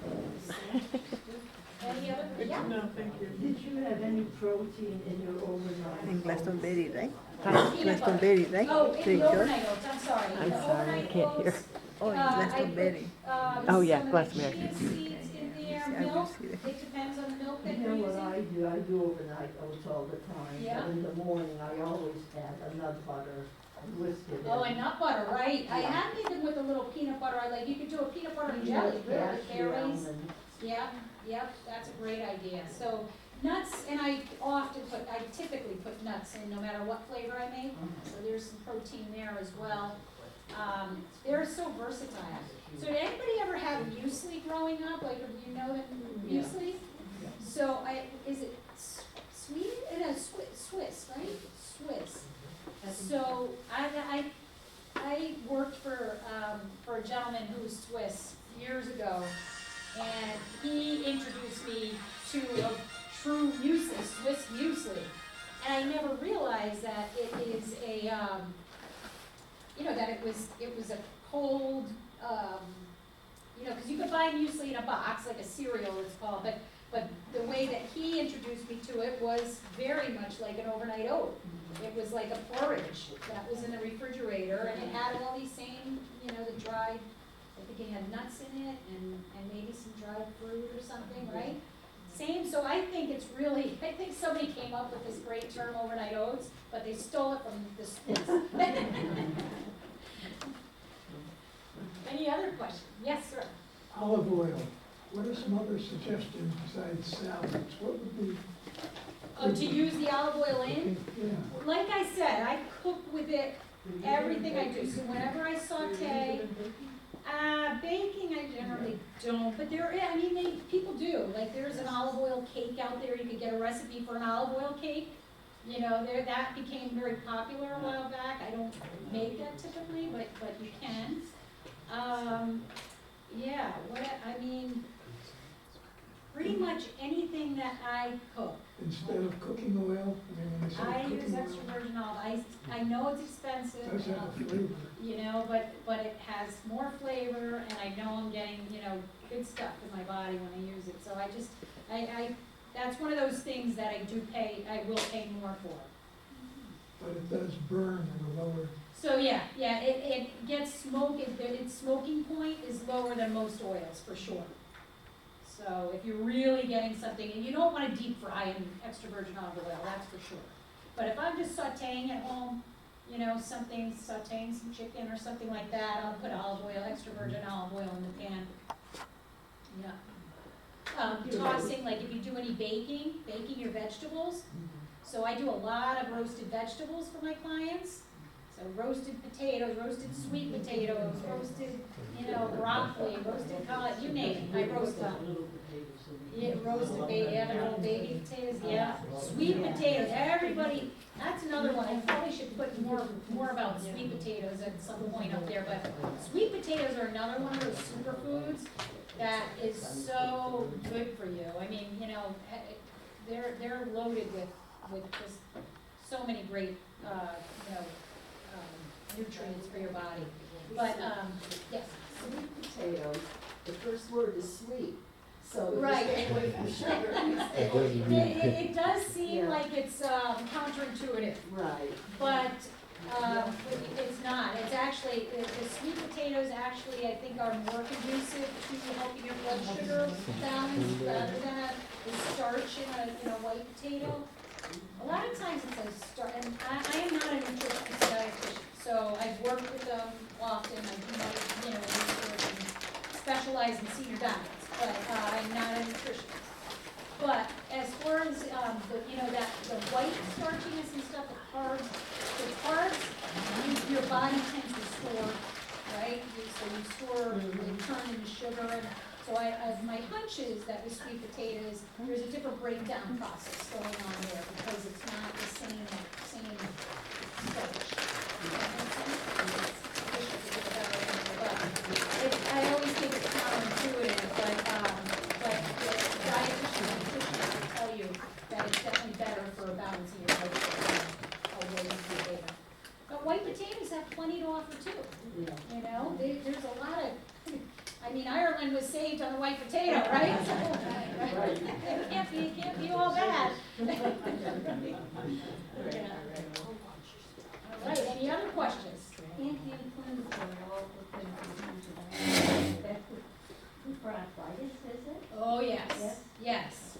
any other, yeah. No, thank you. Did you have any protein in your overnight? In Glastonbury, right? Peanut butter. right? Oh, in Trader the Joe's? overnight oats, I'm sorry. I'm The sorry, I overnight can't hear. oats, Oh, in I put, Glastonbury. Oh, yeah, some of the Glastonbury. chia seeds in there, I will milk, see that. it depends on the milk that You you're know what using. I do overnight oats all the time. Yeah. But in the morning, I always add a nut butter and whisk it in. Oh, and nut butter, right. I have made them with a little peanut butter. I like, you could do a peanut butter and jelly, really, with Cashew berries. almond. Yep, that's a great idea. So nuts, and I typically put nuts in no matter what flavor I make. So there's some protein there as well. They're so versatile. So did anybody ever have muesli growing up? Like, you know that muesli? So is it Sweden? No, Swiss, right? Swiss. So I worked for a gentleman who was Swiss years ago, and he introduced me to a true muesli, Swiss muesli. And I never realized that it is a, that it was a cold, because you could buy muesli in a box, like a cereal it's called, but the way that he introduced me to it was very much like an overnight oat. It was like a porridge that was in the refrigerator, and it had all these same, the dried, I think it had nuts in it, and maybe some dried fruit or something, right? Same, so I think somebody came up with this great term, overnight oats, but they stole it from the Swiss. Any other questions? Yes, sir. Olive oil. What are some other suggestions besides salads? What would be? Oh, to use the olive oil in? Yeah. Like I said, I cook with it, everything I do, so whenever I saute, baking I generally don't, but people do, like there's an olive oil cake out there, you could get a recipe for an olive oil cake. That became very popular a while back. I don't make that typically, but you can. Pretty much anything that I cook. Instead of cooking oil, when they say I use cooking extra oil, virgin olive. I know it's expensive. it does have a flavor. But it has more flavor, and I know I'm getting, good stuff in my body when I use it. So that's one of those things that I will pay more for. But it does burn at a lower. So it gets smoke, its smoking point is lower than most oils, for sure. So if you're really getting something, and you don't want to deep fry in extra virgin olive oil, that's for sure. But if I'm just sauteing at home, sauteing some chicken or something like that, I'll put extra virgin olive oil in the pan. Yeah. Tossing, like if you do any baking your vegetables. So I do a lot of roasted vegetables for my clients. So roasted potatoes, roasted sweet potatoes, roasted, broccoli, roasted collard, you name it, I roast them. Yeah, roasted little baby potatoes, yeah. Sweet potatoes, everybody, that's another one, I probably should put more about sweet potatoes at some point up there, but sweet potatoes are another one of those superfoods that is so good for you. I mean, they're loaded with just so many great, nutrients for your body. But, yes. Sweet potatoes, the first word is sweet, so Right. you stay away from sugar. It doesn't mean- It does seem Yeah. like it's counterintuitive, Right. but it's not. It's actually, the sweet potatoes actually, I think, are more conducive to helping your blood sugar balance rather than the starch in a white potato. A lot of times it says starch, and I am not a nutritionist dietitian, so I've worked with them often. I do my, research and specialize in senior diets, but I'm not a nutritionist. But as far as the white starchiness and stuff, the carbs, your body tends to store, right? So you store, they turn into sugar, and so my hunch is that with sweet potatoes, there's a different breakdown process going on there because it's not the same starch. Does that make sense? I always think it's counterintuitive, but the dietitian and nutritionist will tell you that it's definitely better for balancing your blood sugar than a white potato. But white potatoes have plenty to offer too. There's a lot of, Ireland was saved on the white potato, right? It can't be all bad. Yeah. All right, any other questions? For arthritis, is it? Oh, yes.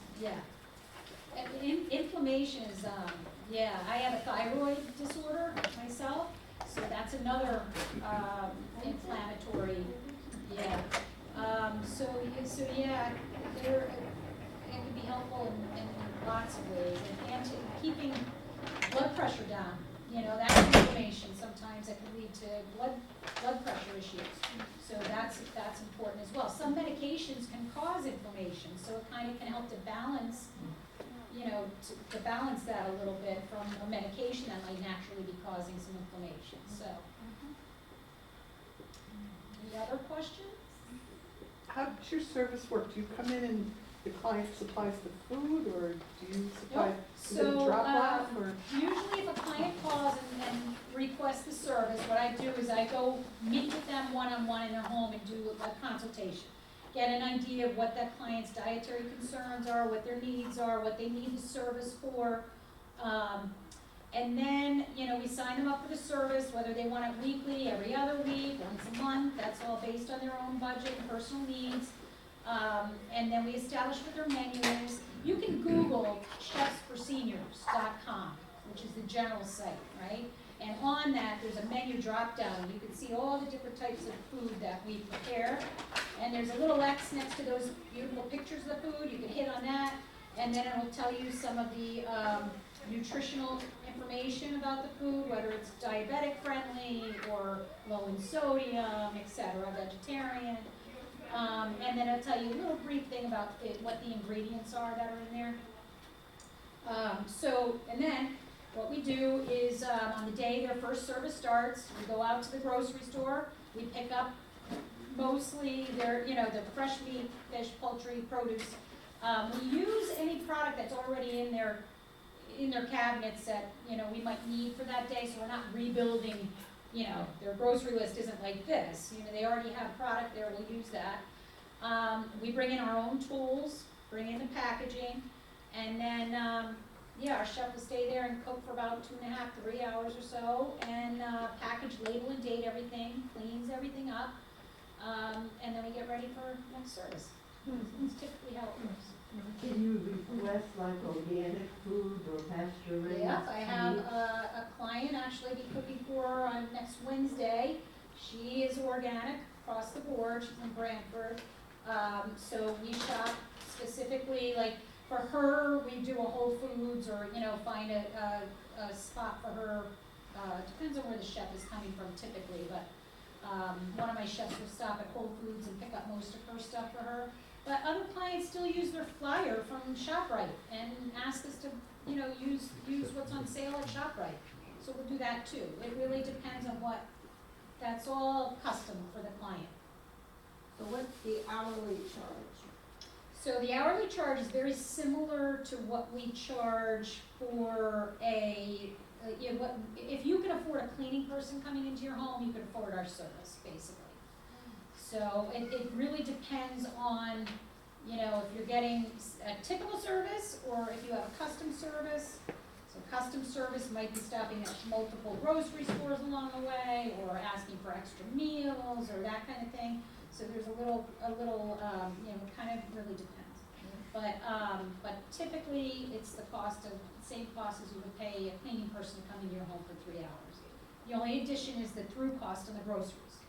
And inflammation is, I have a thyroid disorder myself, so that's another, inflammatory, it can be helpful in lots of ways, and keeping blood pressure down, that's inflammation, sometimes it can lead to blood pressure issues, so that's important as well. Some medications can cause inflammation, so it kind of can help to balance, to balance that a little bit from a medication that might naturally be causing some inflammation, so. Any other questions? How does your service work? Do you come in and the client supplies the food, or do you supply, Nope. is it a drop off, or? Usually if a client calls and requests the service, what I do is I go meet with them one-on-one in their home and do a consultation. Get an idea of what that client's dietary concerns are, what their needs are, what they need the service for. And then, we sign them up for the service, whether they want it weekly, every other week, once a month. That's all based on their own budget and personal needs. And then we establish what their menu is. You can Google chefsforseniors.com, which is the general site, right? And on that, there's a menu drop down. You can see all the different types of food that we prepare. And there's a little X next to those beautiful pictures of the food. You can hit on that, and then it'll tell you some of the nutritional information about the food, whether it's diabetic friendly or low in sodium, etc., vegetarian. And then it'll tell you a little brief thing about what the ingredients are that are in there. And then what we do is on the day their first service starts, we go out to the grocery store, we pick up mostly the fresh meat, fish, poultry, produce. We use any product that's already in their cabinets that we might need for that day, so we're not rebuilding. Their grocery list isn't like this. They already have product there. We'll use that. We bring in our own tools, bring in the packaging, and then our chef will stay there and cook for about 2.5, 3 hours or so, and package, label, and date everything, cleans everything up, and then we get ready for next service. That's typically how it works. Can you request like organic food or pasture raised? Yep, I have a client actually be cooking for her on next Wednesday. She is organic across the board. She's in Brantford. So we shop specifically, like for her, we do a Whole Foods or, find a spot for her depends on where the chef is coming from typically, but one of my chefs will stop at Whole Foods and pick up most of her stuff for her. But other clients still use their flyer from ShopRite and ask us to, you know, use what's on sale at ShopRite. So we'll do that too. It really depends on what, that's all custom for the client. So what's the hourly charge? So the hourly charge is very similar to what we charge for you know, if you can afford a cleaning person coming into your home, you can afford our service, basically. So it really depends on, you know, if you're getting a typical service or if you have a custom service. So custom service might be stopping at multiple grocery stores along the way or asking for extra meals or that kind of thing. So there's a little, you know, kind of really depends. But typically it's the same cost as you would pay a cleaning person to come into your home for 3 hours. The only addition is the through cost on the groceries.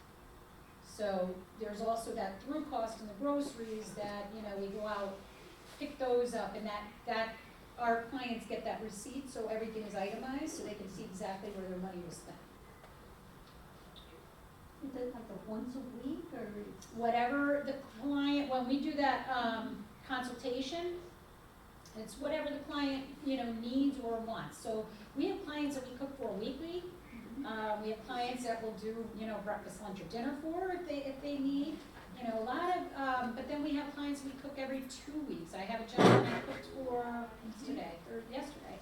So there's also that through cost on the groceries that, you know, we go out, pick those up, and that our clients get that receipt, so everything is itemized, so they can see exactly where their money was spent. Is it like a once a week or? Whatever the client, when we do that consultation, it's whatever the client, you know, needs or wants. So we have clients that we cook for weekly. We have clients that will do, you know, breakfast, lunch, or dinner for if they need. You know, a lot of, but then we have clients we cook every 2 weeks. I have a gentleman I cooked for yesterday.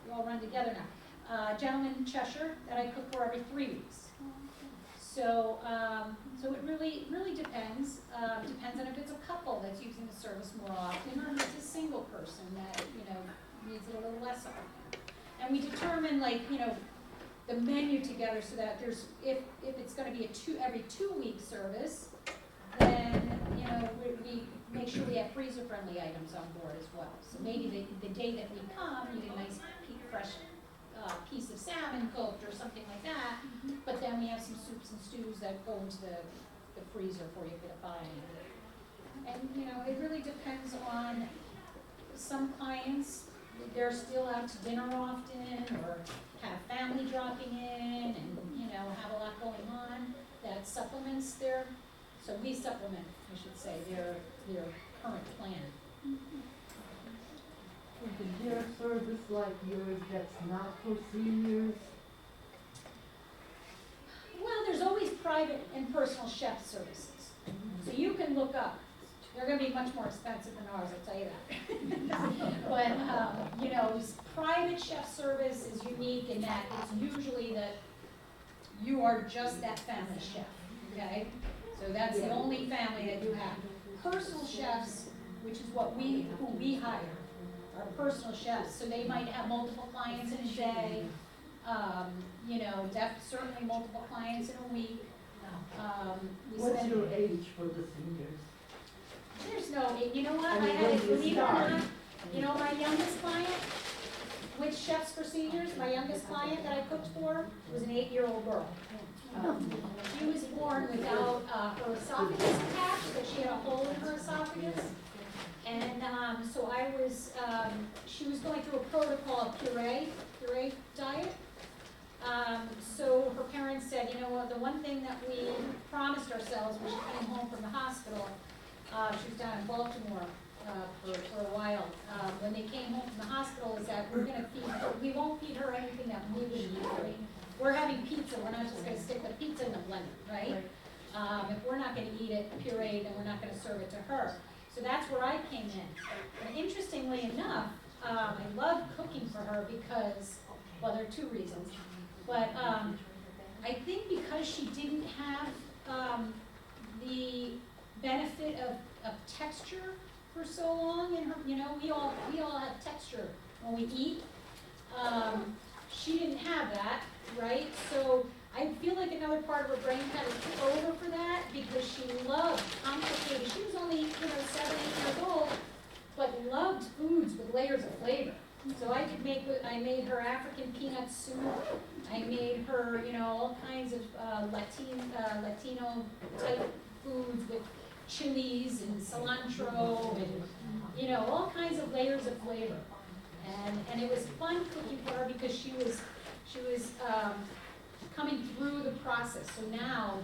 We all run together now. Gentleman in Cheshire that I cook for every 3 weeks. So, so it really depends. Depends on if it's a couple that's using the service more often, or if it's a single person that, you know, needs it a little less often. And we determine, like, you know, the menu together so that there's, if it's gonna be every 2 week service, then, you know, we make sure we have freezer-friendly items on board as well. So maybe the day that we come, you get a nice fresh piece of salmon cooked or something like that, but then we have some soups and stews that go into the freezer for you to buy. And, you know, it really depends on some clients, they're still out to dinner often or have family dropping in and, you know, have a lot going on that supplements their, so we supplement, I should say, their current plan. Is there a service like yours that's not for seniors? Well, there's always private and personal chef services. So you can look up. They're gonna be much more expensive than ours, I'll tell you that. But, you know, private chef service is unique in that it's usually that you are just that family chef, okay? So that's the only family that you have. Personal chefs, which is who we hire, are personal chefs. So they might have multiple clients in a day, you know, certainly multiple clients in a week. What's your age for the seniors? There's no, you know what, I I mean, had, when you believe it or start. not, you know, my youngest client, with Chefs for Seniors, my youngest client that I cooked for was an 8-year-old girl. She was born without her esophagus attached, so she had a hole in her esophagus. And so she was going through a protocol of puree diet. So her parents said, you know what, the one thing that we promised ourselves when she came home from the hospital, she was down in Baltimore for a while, when they came home from the hospital, is that we're gonna feed her, we won't feed her anything that we would eat, right? We're having pizza, we're not just gonna stick the pizza in the blender, right? If we're not gonna eat it pureed, then we're not gonna serve it to her. So that's where I came in. And interestingly enough, I love cooking for her because, well, there are 2 reasons. But I think because she didn't have the benefit of texture for so long in her, you know, we all have texture when we eat. She didn't have that, right? So I feel like another part of her brain kind of took over for that because she loved complicated. She was only, you know, 7, 8 years old, but loved foods with layers of flavor. So I made her African peanut soup. I made her, you know, all kinds of Latino type foods with chilies and cilantro and, you know, all kinds of layers of flavor. And it was fun cooking for her because she she was coming through the process. So now,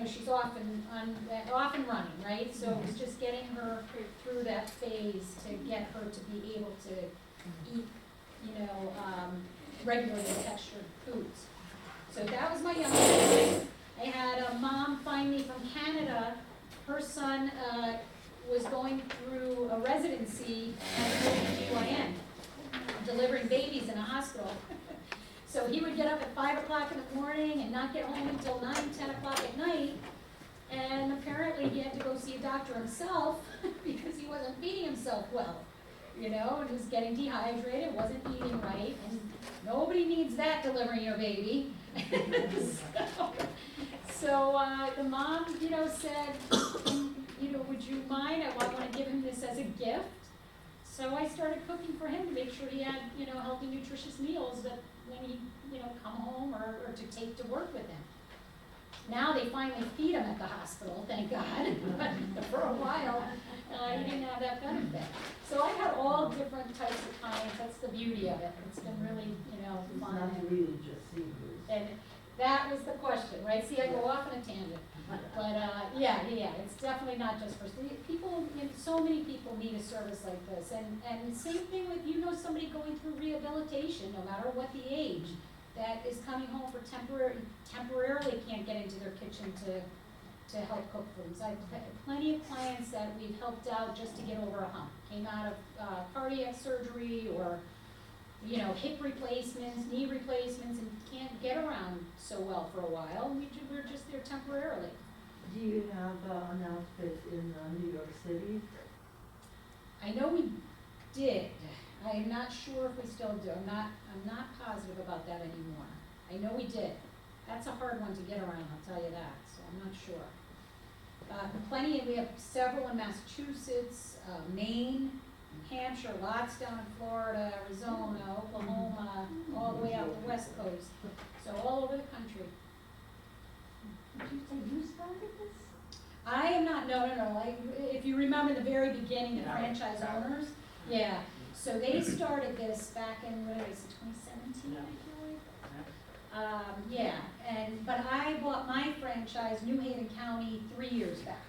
she's off and running, right? So it was just getting her through that phase to get her to be able to eat, regularly textured foods. So that was my youngest. I had a mom find me from Canada. Her son was going through a residency as an OBGYN, delivering babies in a hospital. So he would get up at 5 o'clock in the morning and not get home until 9, 10 o'clock at night. And apparently he had to go see a doctor himself because he wasn't feeding himself well, and was getting dehydrated, wasn't eating right, and nobody needs that delivering your baby. So the mom, said, would you mind? I want to give him this as a gift. So I started cooking for him to make sure he had, healthy, nutritious meals that when he, come home or to take to work with him. Now they finally feed him at the hospital, thank God. But for a while, he didn't have that benefit. So I had all different types of clients. That's the beauty of it. It's been really, fun. It's not really just seniors. And that was the question, right? See, I go off on a tangent. But yeah, it's definitely not just for people. So many people need a service like this, and same thing with somebody going through rehabilitation, no matter what the age, that is coming home for temporarily can't get into their kitchen to help cook foods. I've had plenty of clients that we've helped out just to get over a hump. Came out of cardiac surgery or hip replacements, knee replacements, and can't get around so well for a while. We're just there temporarily. Do you have an outfit in New York City? I know we did. I'm not sure if we still do. I'm not positive about that anymore. I know we did. That's a hard one to get around, I'll tell you that, so I'm not sure. We have several in Massachusetts, Maine, New Hampshire, lots down in Florida, Arizona, Oklahoma, all the way out the West Coast. So all over the country. Did you say you started this? I am not, no. If you remember the very beginning, the franchise owners, yeah. So they started this back in, 2017, I feel like? But I bought my franchise, New Haven County, 3 years back.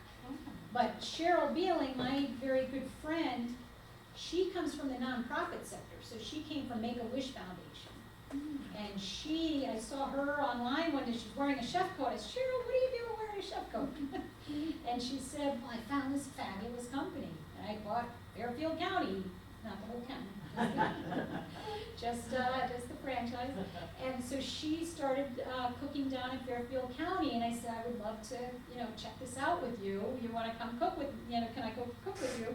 But Cheryl Beeling, my very good friend, she comes from the nonprofit sector, so she came from Make-A-Wish Foundation. And I saw her online one day, she's wearing a chef coat. I said, Cheryl, what are you doing wearing a chef coat? And she said, well, I found this fabulous company. And I bought Fairfield County, not the whole county, just the franchise. And so she started cooking down in Fairfield County, and I said, I would love to, check this out with you. You want to come cook with, can I go cook with you?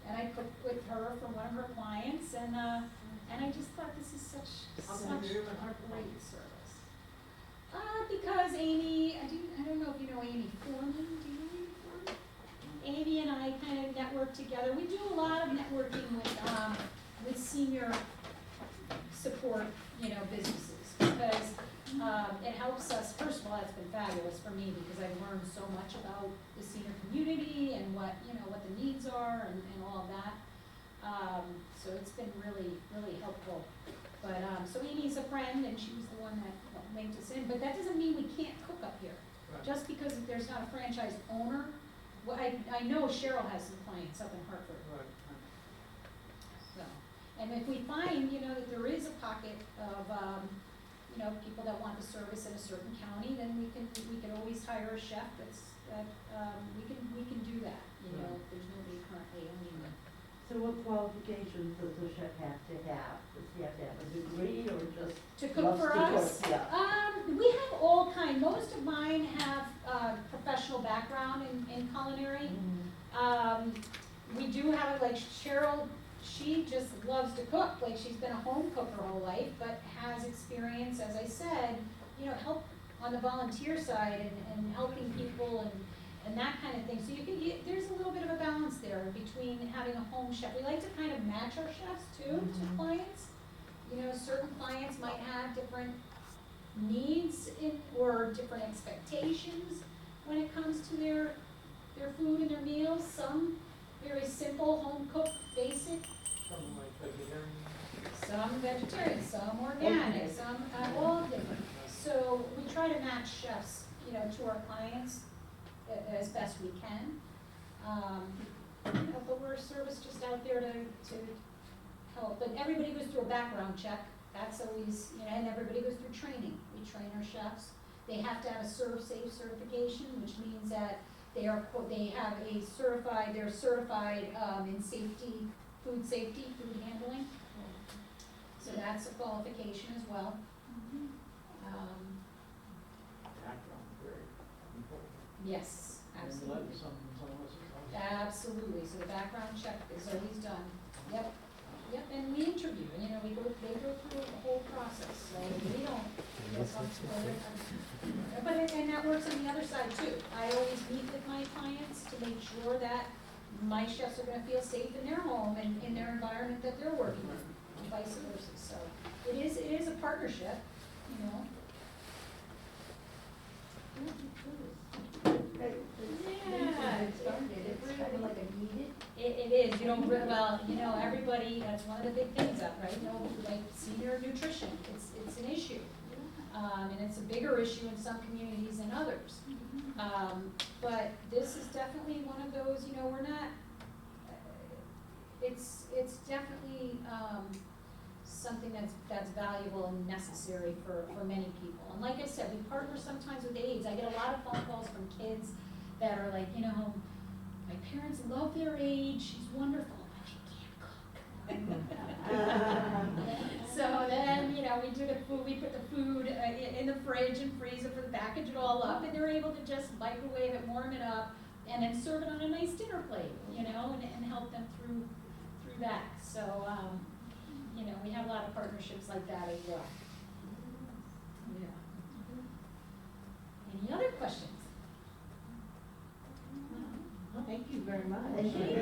And I cooked with her for one of her clients, and I just thought this is such a great service. Because Amy, I don't know if you know Amy Foreman. Do you know Amy Foreman? Amy and I kind of network together. We do a lot of networking with senior support, businesses, because it helps us. First of all, it's been fabulous for me because I've learned so much about the senior community and what the needs are and all of that. So it's been really, really helpful. But so Amy's a friend, and she was the one that linked us in. But that doesn't mean we can't cook up here. Right. Just because there's not a franchise owner. Well, I know Cheryl has some clients up in Hartford. Right. So, and if we find, that there is a pocket of, people that want the service in a certain county, then we can always hire a chef we can do that. If there's nobody currently owning it. So what qualifications does the chef have to have? Does he have to have a degree or just to cook loves for to us? Cook? Yeah. We have all kind. Most of mine have professional background in culinary. Mm-hmm. We do have like Cheryl. She just loves to cook. Like she's been a home cook her whole life, but has experience, as I said, help on the volunteer side and helping people and that kind of thing. So there's a little bit of a balance there between having a home chef. We like to kind of match our chefs too to clients. Certain clients might have different needs or different expectations when it comes to their food and their meals. Some very simple, home cooked, basic. Something like vegetarian. Some vegetarian, some organic, some all to our clients as best we can. But we're a service just out there to help. But everybody goes through a background check. That's always, and everybody goes through training. We train our chefs. They have to have a ServSafe certification, which means that they're certified in safety, food handling. So that's a qualification as well. Background, very important. Yes, And absolutely. let some of us. Absolutely, so the background check is always done. Yep, and we interview, and they go through the whole process, so we don't feel comfortable with them. And that works on the other side too. I always meet with my clients to make sure that my chefs are gonna feel safe in their home and in their environment that they're working in, and vice versa. So it is a partnership, Yeah. It's kind of like a needed. It is, everybody, that's one of the big things up, right? Like senior nutrition, it's an issue. And it's a bigger issue in some communities than others. But this is definitely one of those, we're not, it's definitely, something that's valuable and necessary for many people. And like I said, we partner sometimes with aides. I get a lot of phone calls from kids that are like, my parents love their aide, she's wonderful, but she can't cook. So then, we do the food, we put the food in the fridge and freeze it, package it all up, and they're able to just microwave it, warm it up, and then serve it on a nice dinner plate, and help them through that. So, we have a lot of partnerships like that as well. Yeah. Any other questions? Thank you very much. Thank you.